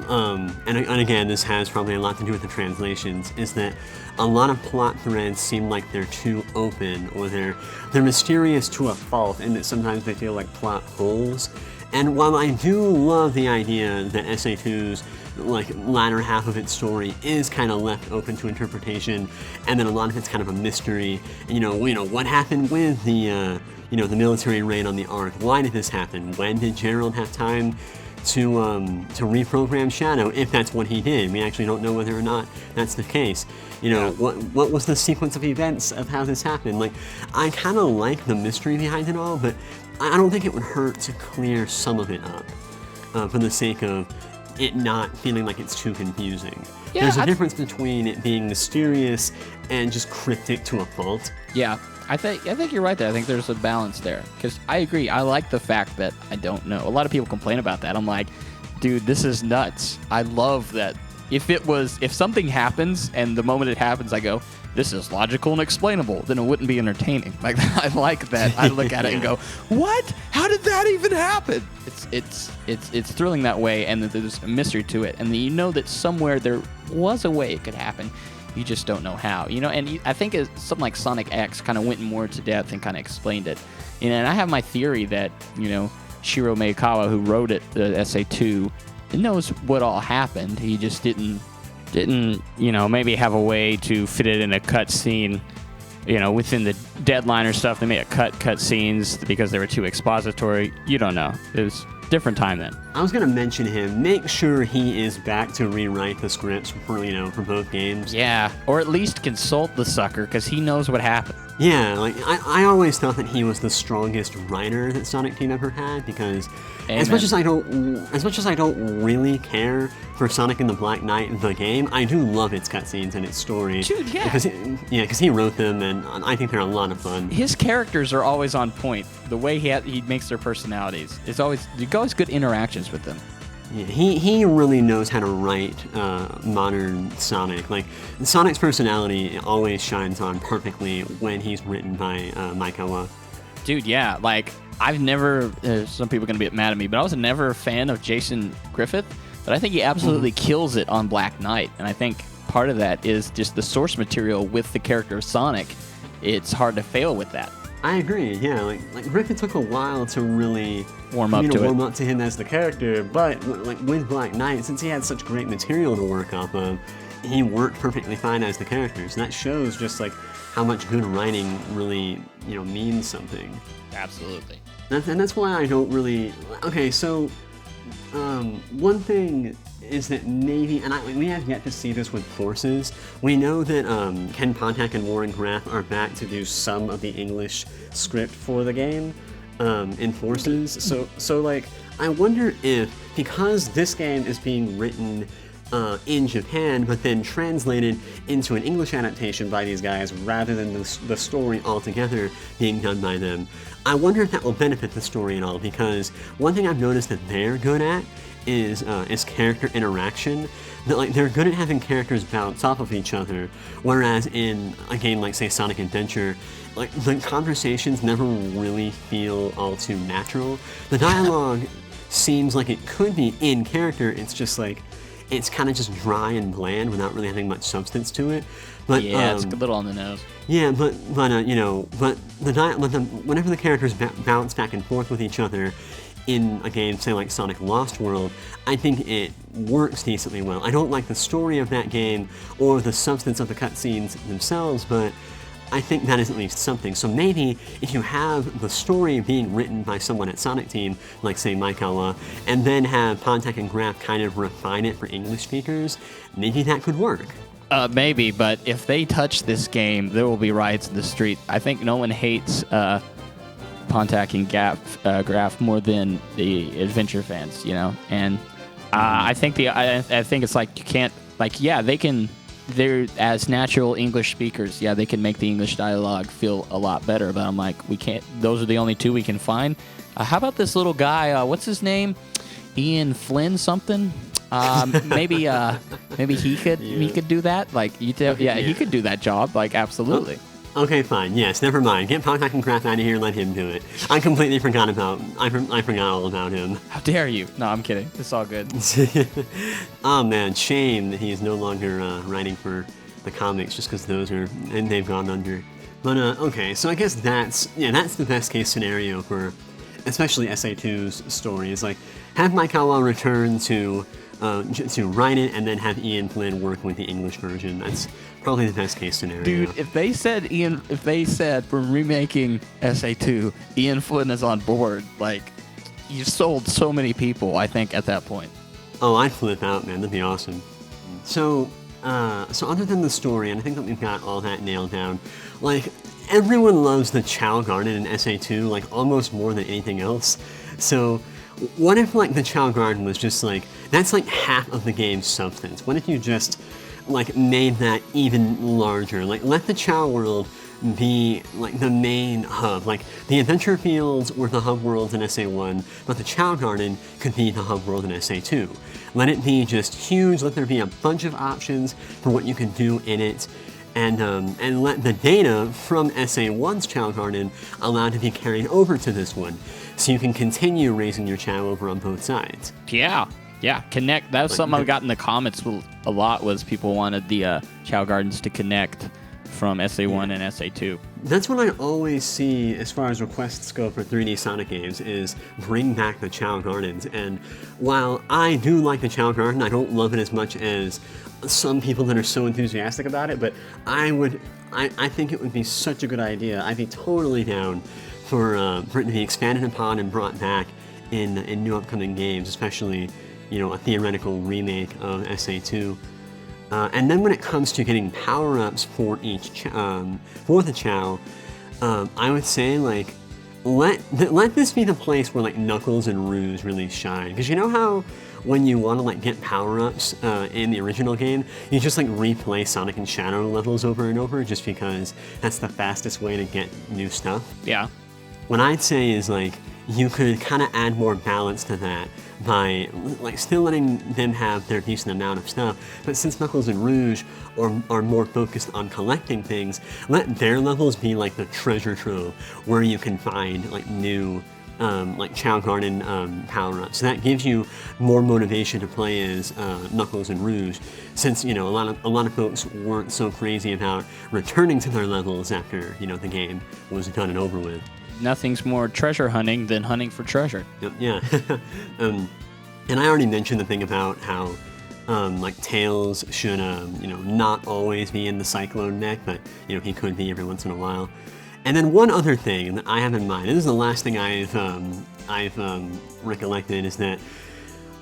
Speaker 2: and again, this has probably a lot to do with the translations, is that a lot of plot threads seem like they're too open, or they're mysterious to a fault, and that sometimes they feel like plot holes. And while I do love the idea that SA2's like latter half of its story is kind of left open to interpretation, and then a lot of it's kind of a mystery. You know what happened with the the military raid on the Ark? Why did this happen? When did Gerald have time to reprogram Shadow, if that's what he did? We actually don't know whether or not that's the case. What was the sequence of events of how this happened? Like, I kind of like the mystery behind it all, but I don't think it would hurt to clear some of it up for the sake of it not feeling like it's too confusing. Yeah, there's a difference between it being mysterious and just cryptic to a fault.
Speaker 1: Yeah. I think you're right there. I think there's a balance there, because I agree. I like the fact that I don't know. A lot of people complain about that. I'm like, dude, this is nuts. I love that. If something happens and the moment it happens I go, this is logical and explainable, then it wouldn't be entertaining. Like, I like that. I look at it and go, what? How did that even happen? It's thrilling that way, and that there's a mystery to it, and that you know that somewhere there was a way it could happen. You just don't know how, and I think something like Sonic X kind of went more into depth and kind of explained it. And I have my theory that, Shiro Meikawa, who wrote it, the SA2, knows what all happened. He just didn't didn't, maybe have a way to fit it in a cutscene, within the deadline or stuff. They made a cut scenes because they were too expository. You don't know. It was different time then.
Speaker 2: I was going to mention him. Make sure he is back to rewrite the scripts for both games.
Speaker 1: Yeah, or at least consult the sucker, because he knows what happened.
Speaker 2: Yeah, like I always thought that he was the strongest writer that Sonic Team ever had, because as much as I don't really care for Sonic and the Black Knight the game, I do love its cutscenes and its story.
Speaker 1: Dude, yeah.
Speaker 2: Because he wrote them, and I think they're a lot of fun.
Speaker 1: His characters are always on point. The way he makes their personalities, you always good interactions with them.
Speaker 2: Yeah, he really knows how to write modern Sonic. Like, Sonic's personality always shines on perfectly when he's written by Maikawa.
Speaker 1: Dude, yeah. Like, I've never... some people are going to be mad at me, but I was never a fan of Jason Griffith, but I think he absolutely kills it on Black Knight, and I think part of that is just the source material with the character of Sonic. It's hard to fail with that.
Speaker 2: I agree, yeah. Like Griffith took a while to really
Speaker 1: warm up
Speaker 2: to him as the character, but with Black Knight, since he had such great material to work off of, he worked perfectly fine as the character. So that shows just how much good writing really means something.
Speaker 1: Absolutely.
Speaker 2: And that's why I don't really. Okay, so one thing is that maybe, and we have yet to see this with Forces. We know that Ken Pontac and Warren Graff are back to do some of the English script for the game in Forces. So I wonder if, because this game is being written in Japan, but then translated into an English adaptation by these guys rather than the story altogether being done by them, I wonder if that will benefit the story at all, because one thing I've noticed that they're good at is character interaction. That they're good at having characters bounce off of each other, whereas in a game like, say, Sonic Adventure, the conversations never really feel all too natural. The dialogue seems like it could be in character. It's just it's kind of just dry and bland without really having much substance to it. But
Speaker 1: yeah, it's a little on the nose.
Speaker 2: Yeah, but whenever the characters bounce back and forth with each other in a game, say like Sonic Lost World, I think it works decently well. I don't like the story of that game or the substance of the cutscenes themselves, but I think that is at least something. So maybe if you have the story being written by someone at Sonic Team, like say Maikawa, and then have Pontac and Graff kind of refine it for English speakers, maybe that could work.
Speaker 1: Maybe, but if they touch this game, there will be riots in the street. I think no one hates Pontac and Graff more than the adventure fans, And I think it's like you can't they can. They're as natural English speakers. Yeah, they can make the English dialogue feel a lot better. But I'm like, we can't. Those are the only two we can find. How about this little guy? What's his name? Ian Flynn something. Maybe he could do that. He could do that job. Absolutely.
Speaker 2: Okay, fine. Yes, never mind. Get Pontac and Graff out of here and let him do it. I completely forgot about. I forgot all about him.
Speaker 1: How dare you? No, I'm kidding. It's all good.
Speaker 2: Oh man, shame that he is no longer writing for the comics, just because they've gone under. But okay, so I guess that's the best case scenario for, especially SA2's story. Is have Maikawa return to write it, and then have Ian Flynn work with the English version. That's probably the best case scenario.
Speaker 1: Dude, if they said we're remaking SA2, Ian Flynn is on board, you sold so many people, I think, at that point.
Speaker 2: Oh, I'd flip out, man. That'd be awesome. So other than the story, and I think that we've got all that nailed down, everyone loves the Chow Garden in SA2, almost more than anything else. So what if the Chow Garden was just that's half of the game's substance? What if you just made that even larger? Let the Chow World be the main hub. The adventure fields were the hub worlds in SA1, but the Chow Garden could be the hub world in SA2. Let it be just huge. Let there be a bunch of options for what you can do in it. And let the data from SA1's Chow Garden allow to be carried over to this one, so you can continue raising your Chow over on both sides.
Speaker 1: Yeah, connect. That was something I got in the comments a lot, was people wanted the Chow Gardens to connect from SA1 and SA2.
Speaker 2: That's what I always see as far as requests go for 3D Sonic games, is bring back the Chao Gardens. And while I do like the Chao Garden, I don't love it as much as some people that are so enthusiastic about it, but I think it would be such a good idea. I'd be totally down for it to be expanded upon and brought back in new upcoming games, especially, you know, a theoretical remake of SA2. And then when it comes to getting power-ups for each for the Chao, I would say, like, let this be the place where, like, Knuckles and Rouge really shine. Because you know how when you want to, like, get power-ups in the original game, you just, like, replay Sonic and Shadow levels over and over just because that's the fastest way to get new stuff?
Speaker 1: Yeah.
Speaker 2: What I'd say is, like, you could kind of add more balance to that by, like, still letting them have their decent amount of stuff, but since Knuckles and Rouge are more focused on collecting things, let their levels be like the treasure trove where you can find, like, new like Chao Garden power-ups. So that gives you more motivation to play as Knuckles and Rouge, since, you know, a lot of folks weren't so crazy about returning to their levels after, you know, the game was done and over with.
Speaker 1: Nothing's more treasure hunting than hunting for treasure.
Speaker 2: Yep, yeah. And I already mentioned the thing about how like Tails should you know, not always be in the Cyclone deck, but, you know, he could be every once in a while. And then one other thing that I have in mind, and this is the last thing I've recollected, is that,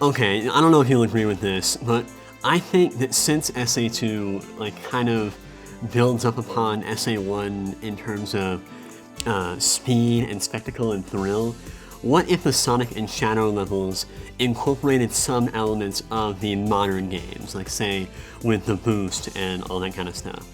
Speaker 2: okay, I don't know if you'll agree with this, but I think that since SA2 like kind of builds up upon SA1 in terms of speed and spectacle and thrill, what if the Sonic and Shadow levels incorporated some elements of the modern games, like, say, with the boost and all that kind of stuff?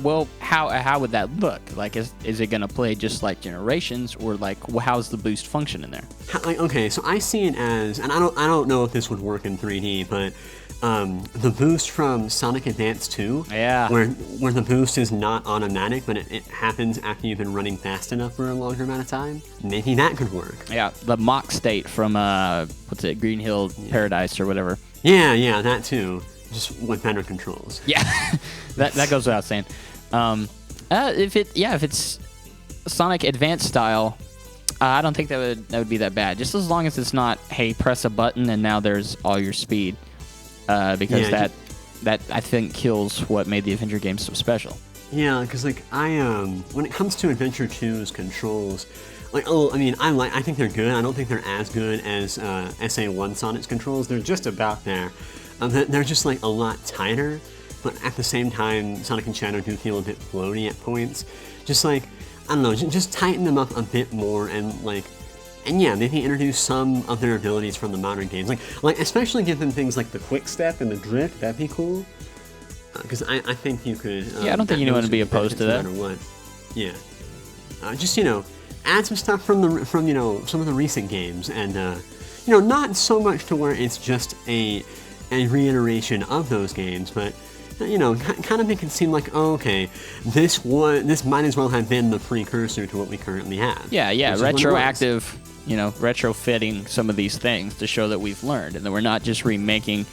Speaker 1: Well, how would that look? Like, is it gonna play just like Generations, or like, how's the boost function in there?
Speaker 2: Okay, so I see it as, and I don't know if this would work in 3D, but the boost from Sonic Advance 2,
Speaker 1: yeah,
Speaker 2: where the boost is not automatic, but it happens after you've been running fast enough for a longer amount of time, maybe that could work.
Speaker 1: Yeah, the mock state from what's it, Green Hill Paradise or whatever.
Speaker 2: Yeah, that too, just with better controls.
Speaker 1: Yeah, that goes without saying. If it's Sonic Advance style, I don't think that would be that bad. Just as long as it's not, hey, press a button and now there's all your speed. Because that I think kills what made the Adventure games so special.
Speaker 2: Yeah, because, like, when it comes to Adventure 2's controls, like, I think they're good. I don't think they're as good as SA1 Sonic's controls. They're just about there. They're just, like, a lot tighter, but at the same time, Sonic and Shadow do feel a bit floaty at points. Just, like, I don't know, just tighten them up a bit more, and, like, and yeah, maybe introduce some of their abilities from the modern games. Like especially give them things like the quick step and the drift. That'd be cool. Because I think you could.
Speaker 1: Yeah, I don't think anyone would be opposed to that.
Speaker 2: No matter what. Yeah. Just, you know, add some stuff from you know, some of the recent games, and you know, not so much to where it's just a reiteration of those games, but, you know, kind of make it seem like, oh, okay, this might as well have been the precursor to what we currently have.
Speaker 1: Yeah, retroactive, you know, retrofitting some of these things to show that we've learned, and that we're not just remaking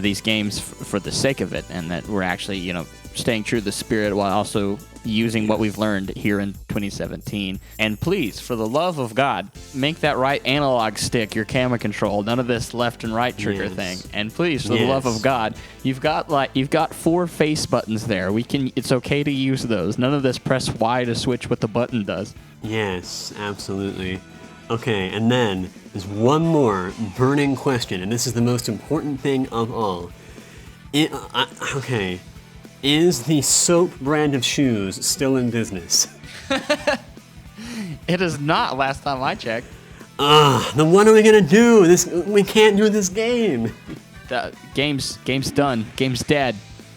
Speaker 1: these games for the sake of it, and that we're actually, you know, staying true to the spirit while also using what we've learned here in 2017. And please, for the love of God, make that right analog stick your camera control. None of this left and right trigger thing. And please, for the love of God, you've got 4 face buttons there. It's okay to use those. None of this press Y to switch what the button does. Yes, absolutely.
Speaker 2: Okay, and then there's one more burning question, and this is the most important thing of all. Is the Soap brand of shoes still in business?
Speaker 1: It is not, last time I checked.
Speaker 2: Then what are we gonna do? We can't do this game.
Speaker 1: The game's done. Game's dead.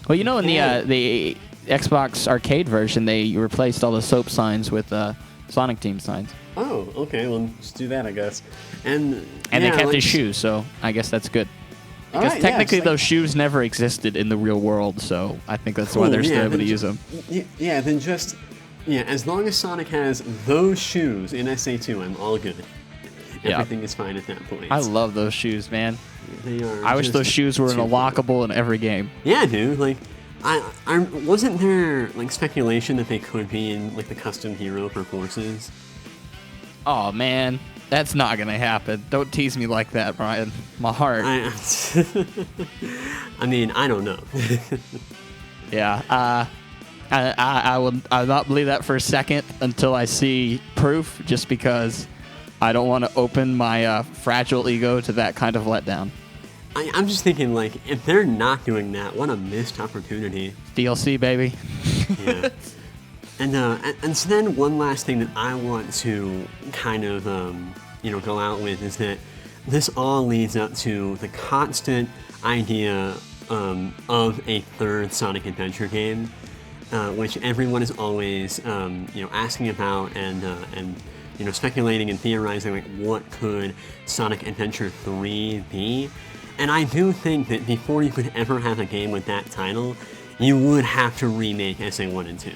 Speaker 1: Well, you know, in the Xbox arcade version, they replaced all the Soap signs with Sonic Team signs.
Speaker 2: Oh, okay. Well, let's do that, I guess. And
Speaker 1: they kept his shoes, so I guess that's good. Because technically those shoes never existed in the real world, so I think that's why they're still able to use them.
Speaker 2: Yeah, then just, as long as Sonic has those shoes in SA2, I'm all good. Everything is fine at that point.
Speaker 1: I love those shoes, man.
Speaker 2: They are.
Speaker 1: I wish those shoes were unlockable in every game.
Speaker 2: Yeah, dude. Like, I wasn't there like speculation that they could be in like the custom hero for Forces?
Speaker 1: Oh man, that's not gonna happen. Don't tease me like that, Bryan. My heart.
Speaker 2: I mean, I don't know.
Speaker 1: Yeah. I'll not believe that for a second until I see proof, just because I don't want to open my fragile ego to that kind of letdown.
Speaker 2: I'm just thinking, like, if they're not doing that, what a missed opportunity.
Speaker 1: DLC, baby.
Speaker 2: Yeah. And so then one last thing that I want to kind of, go out with is that this all leads up to the constant idea of a third Sonic Adventure game, which everyone is always, asking about and speculating and theorizing, like, what could Sonic Adventure 3 be? And I do think that before you could ever have a game with that title, you would have to remake SA1 and 2.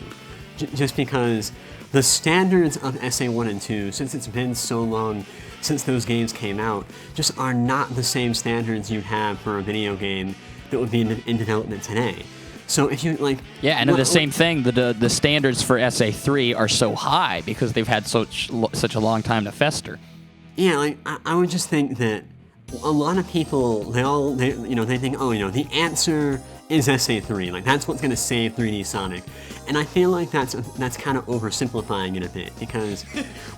Speaker 2: Just because the standards of SA1 and 2, since it's been so long since those games came out, just are not the same standards you'd have for a video game that would be in development today. So if you like...
Speaker 1: Yeah, and the same thing, the standards for SA3 are so high because they've had such a long time to fester.
Speaker 2: Yeah, like, I would just think that a lot of people, they think, the answer is SA3. Like, that's what's going to save 3D Sonic. And I feel like that's kind of oversimplifying it a bit, because...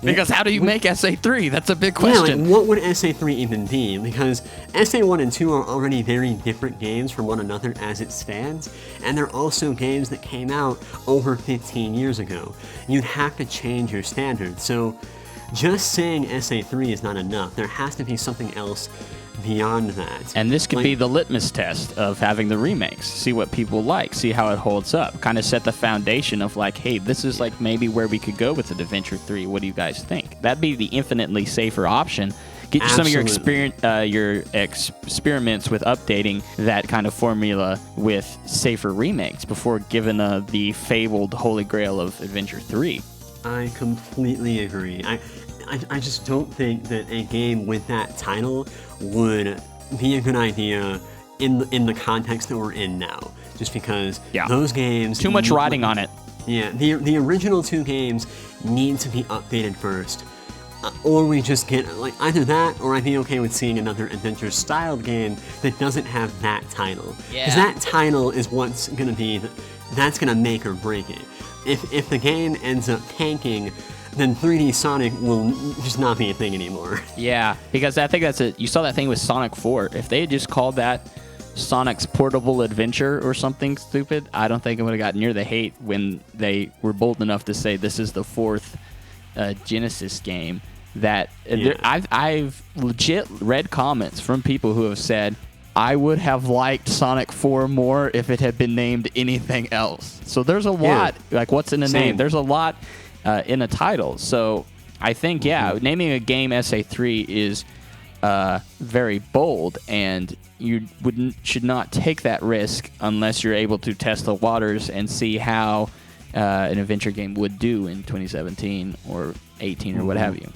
Speaker 1: because how do you make SA3? That's a big question.
Speaker 2: Yeah, like, what would SA3 even be? Because SA1 and 2 are already very different games from one another as it stands, and they're also games that came out over 15 years ago. You'd have to change your standards, so just saying SA3 is not enough. There has to be something else beyond that.
Speaker 1: And this could be the litmus test of having the remakes. See what people like, see how it holds up. Kind of set the foundation of like, hey, this is like maybe where we could go with the Adventure 3. What do you guys think? That'd be the infinitely safer option. Get you some of your experiments with updating that kind of formula with safer remakes before giving the fabled holy grail of Adventure 3.
Speaker 2: I completely agree. I just don't think that a game with that title would be a good idea in the context that we're in now. Just because those games...
Speaker 1: Too much riding on it.
Speaker 2: Yeah, the original two games need to be updated first. Or we just get, like, either that, or I'd be okay with seeing another adventure-styled game that doesn't have that title. Because that title is what's going to be... That's going to make or break it. If the game ends up tanking, then 3D Sonic will just not be a thing anymore. Yeah,
Speaker 1: because I think that's it. You saw that thing with Sonic 4. If they had just called that Sonic's Portable Adventure or something stupid, I don't think it would have got near the hate when they were bold enough to say this is the fourth Genesis game. That I've legit read comments from people who have said, I would have liked Sonic 4 more if it had been named anything else. So there's a lot, like what's in the name? There's a lot in a title. So I think, naming a game SA3 is very bold, and you should not take that risk unless you're able to test the waters and see how an adventure game would do in 2017 or 18 or what have you.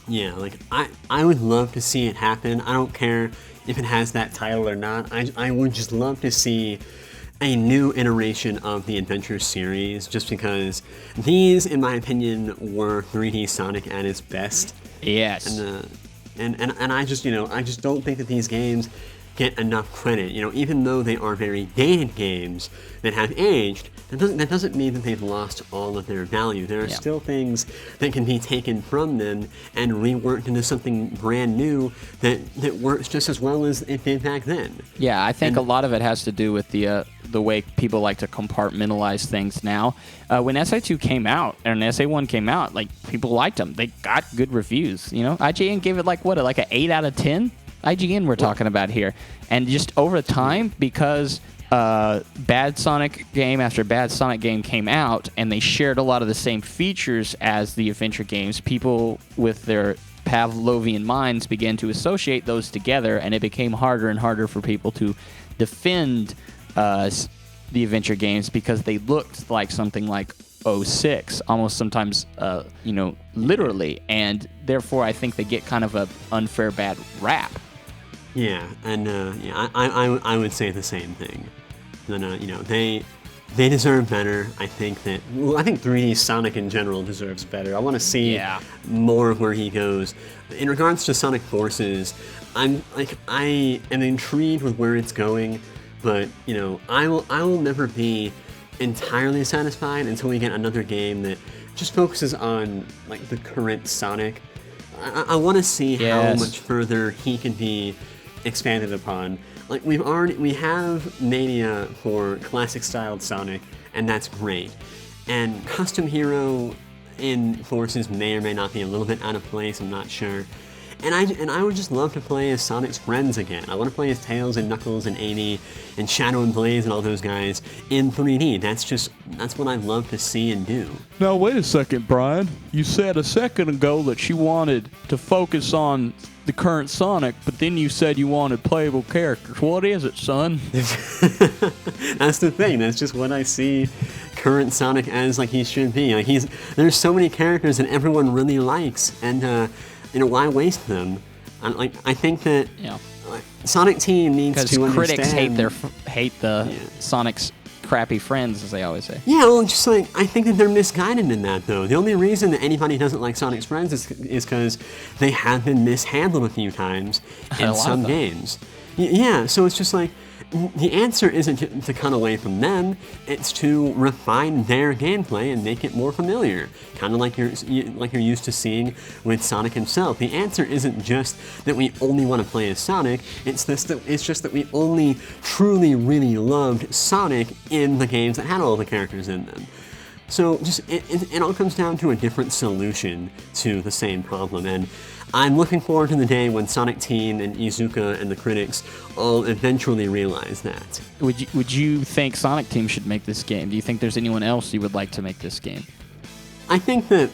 Speaker 2: Yeah, like I would love to see it happen. I don't care if it has that title or not. I would just love to see a new iteration of the Adventure series, just because these, in my opinion, were 3D Sonic at its best.
Speaker 1: Yes.
Speaker 2: And I just don't think that these games get enough credit. Even though they are very dated games that have aged, that doesn't mean that they've lost all of their value. There are still things that can be taken from them and reworked into something brand new that works just as well as it did back then.
Speaker 1: Yeah, I think a lot of it has to do with the way people like to compartmentalize things now. When SA2 came out and SA1 came out, like, people liked them. They got good reviews. IGN gave it like an 8 out of 10. IGN we're talking about here. And just over time, because bad Sonic game after bad Sonic game came out, and they shared a lot of the same features as the adventure games, people with their Pavlovian minds began to associate those together, and it became harder and harder for people to defend the adventure games because they looked like something like 06, almost sometimes, literally, and therefore I think they get kind of a unfair bad rap.
Speaker 2: Yeah, and I would say the same thing. then they deserve better. I think 3D Sonic in general deserves better. I want to see more of where he goes. In regards to Sonic Forces, I am intrigued with where it's going, but I will never be entirely satisfied until we get another game that just focuses on like the current Sonic. I want to see how much further he can be expanded upon. Like we have Mania for classic styled Sonic, and that's great. And Custom Hero in Forces may or may not be a little bit out of place, I'm not sure. And I would just love to play as Sonic's friends again. I want to play as Tails and Knuckles and Amy and Shadow and Blaze and all those guys in 3D. That's what I'd love to see and do.
Speaker 1: Now wait a second, Bryan. You said a second ago that you wanted to focus on the current Sonic, but then you said you wanted playable characters. What is it, son?
Speaker 2: That's the thing. That's just what I see current Sonic as, like he should be. Like there's so many characters that everyone really likes, and why waste them? I think that Sonic Team needs to understand.
Speaker 1: Because critics hate the Sonic's crappy friends, as they always say.
Speaker 2: Yeah, well, just like I think that they're misguided in that, though. The only reason that anybody doesn't like Sonic's friends is because they have been mishandled a few times in some games. Yeah, so it's just like the answer isn't to cut away from them, it's to refine their gameplay and make it more familiar, kind of like you're used to seeing with Sonic himself. The answer isn't just that we only want to play as Sonic, it's just that we only truly really loved Sonic in the games that had all the characters in them. So just it all comes down to a different solution to the same problem, and I'm looking forward to the day when Sonic Team and Iizuka and the critics all eventually realize that.
Speaker 1: Would you think Sonic Team should make this game? Do you think there's anyone else you would like to make this game?
Speaker 2: I think that,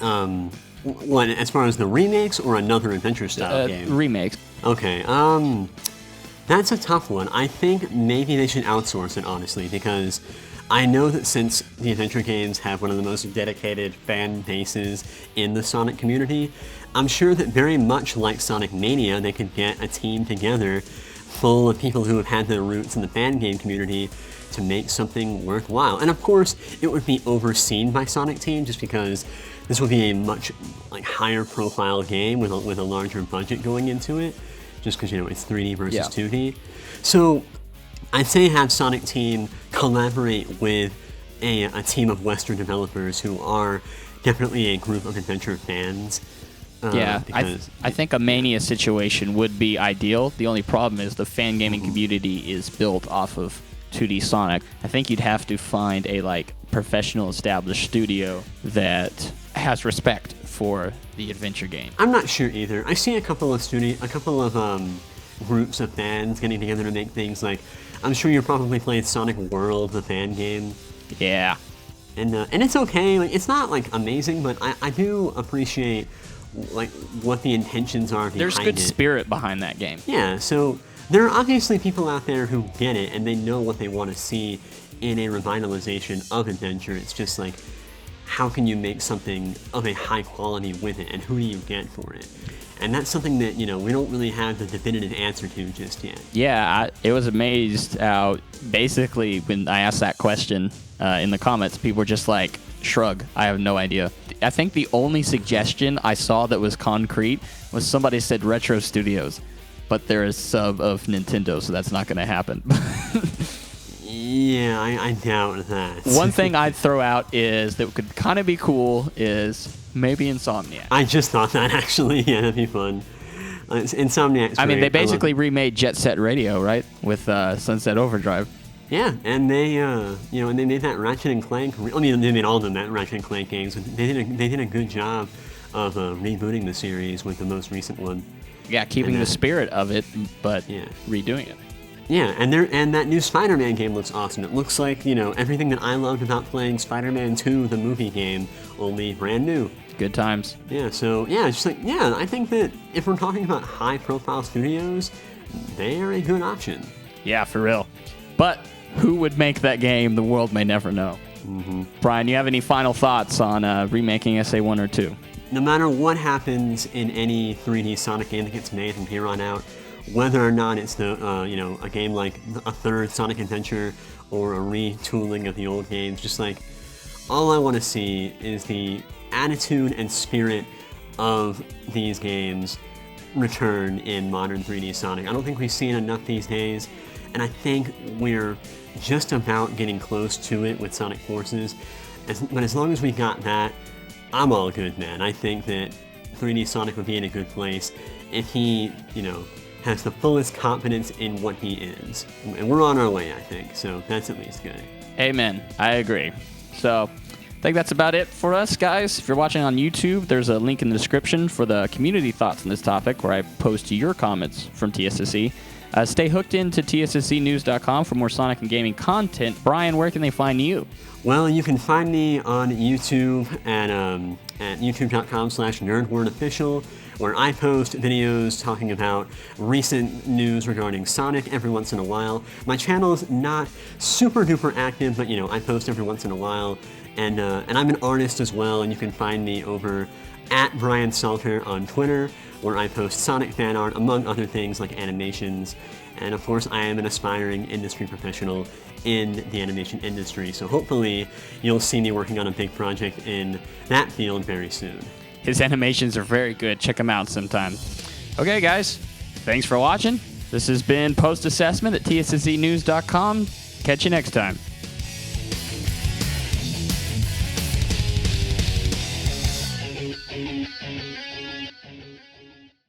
Speaker 2: as far as the remakes or another adventure-style game?
Speaker 1: Remakes.
Speaker 2: Okay, that's a tough one. I think maybe they should outsource it, honestly, because I know that since the adventure games have one of the most dedicated fan bases in the Sonic community, I'm sure that very much like Sonic Mania, they could get a team together full of people who have had their roots in the fan game community to make something worthwhile. And of course, it would be overseen by Sonic Team just because this would be a much higher profile game with a larger budget going into it, just because it's 3D versus 2D. So I'd say have Sonic Team collaborate with a team of Western developers who are definitely a group of adventure fans.
Speaker 1: I think a Mania situation would be ideal. The only problem is the fan gaming community is built off of 2D Sonic. I think you'd have to find a professional established studio that has respect for the adventure game.
Speaker 2: I'm not sure either. I see a couple of groups of fans getting together to make things like, I'm sure you're probably playing Sonic World, the fan game.
Speaker 1: Yeah.
Speaker 2: And it's okay. It's not amazing, but I do appreciate what the intentions are behind it.
Speaker 1: There's good spirit behind that game.
Speaker 2: Yeah, so there are obviously people out there who get it and they know what they want to see in a revitalization of adventure. It's just how can you make something of a high quality with it, and who do you get for it? And that's something that, we don't really have the definitive answer to just yet.
Speaker 1: Yeah, I was amazed how basically when I asked that question in the comments, people were just shrug, I have no idea. I think the only suggestion I saw that was concrete was somebody said Retro Studios, but they're a sub of Nintendo, so that's not going to happen.
Speaker 2: Yeah, I doubt that.
Speaker 1: One thing I'd throw out is that could kind of be cool is maybe Insomniac.
Speaker 2: I just thought that, actually. Yeah, that'd be fun. Insomniac's
Speaker 1: I mean, they basically remade Jet Set Radio, right? With Sunset Overdrive.
Speaker 2: Yeah, and they, and they made that Ratchet and Clank. I mean, they made all of them that Ratchet and Clank games. They did a good job of rebooting the series with the most recent one.
Speaker 1: Yeah, keeping the spirit of it, but redoing it.
Speaker 2: Yeah, and that new Spider-Man game looks awesome. It looks like, everything that I loved about playing Spider-Man 2, the movie game, only brand new.
Speaker 1: Good times.
Speaker 2: Yeah, so, it's just I think that if we're talking about high-profile studios, they are a good option.
Speaker 1: Yeah, for real. But who would make that game? The world may never know.
Speaker 2: Mm-hmm.
Speaker 1: Bryan, you have any final thoughts on remaking SA1 or 2?
Speaker 2: No matter what happens in any 3D Sonic game that gets made from here on out, whether or not it's a game like a third Sonic Adventure or a retooling of the old games. Just like, all I want to see is the attitude and spirit of these games return in modern 3D Sonic. I don't think we've seen enough these days, and I think we're just about getting close to it with Sonic Forces. But as long as we got that, I'm all good, man. I think that 3D Sonic would be in a good place if he, has the fullest confidence in what he is. And we're on our way, I think, so that's at least good.
Speaker 1: Amen. I agree. So I think that's about it for us, guys. If you're watching on YouTube, there's a link in the description for the community thoughts on this topic where I post your comments from TSSZ. Stay hooked into TSSZnews.com for more Sonic and gaming content. Bryan, where can they find you?
Speaker 2: Well, you can find me on YouTube at youtube.com/nerdwordofficial, where I post videos talking about recent news regarding Sonic every once in a while. My channel's not super duper active, but I post every once in a while. And I'm an artist as well, and you can find me over at Bryan Salter on Twitter, where I post Sonic fan art, among other things like animations. And of course, I am an aspiring industry professional in the animation industry, so hopefully you'll see me working on a big project in that field very soon.
Speaker 1: His animations are very good. Check them out sometime. Okay, guys, thanks for watching. This has been Post Assessment at TSSZnews.com. Catch you next time.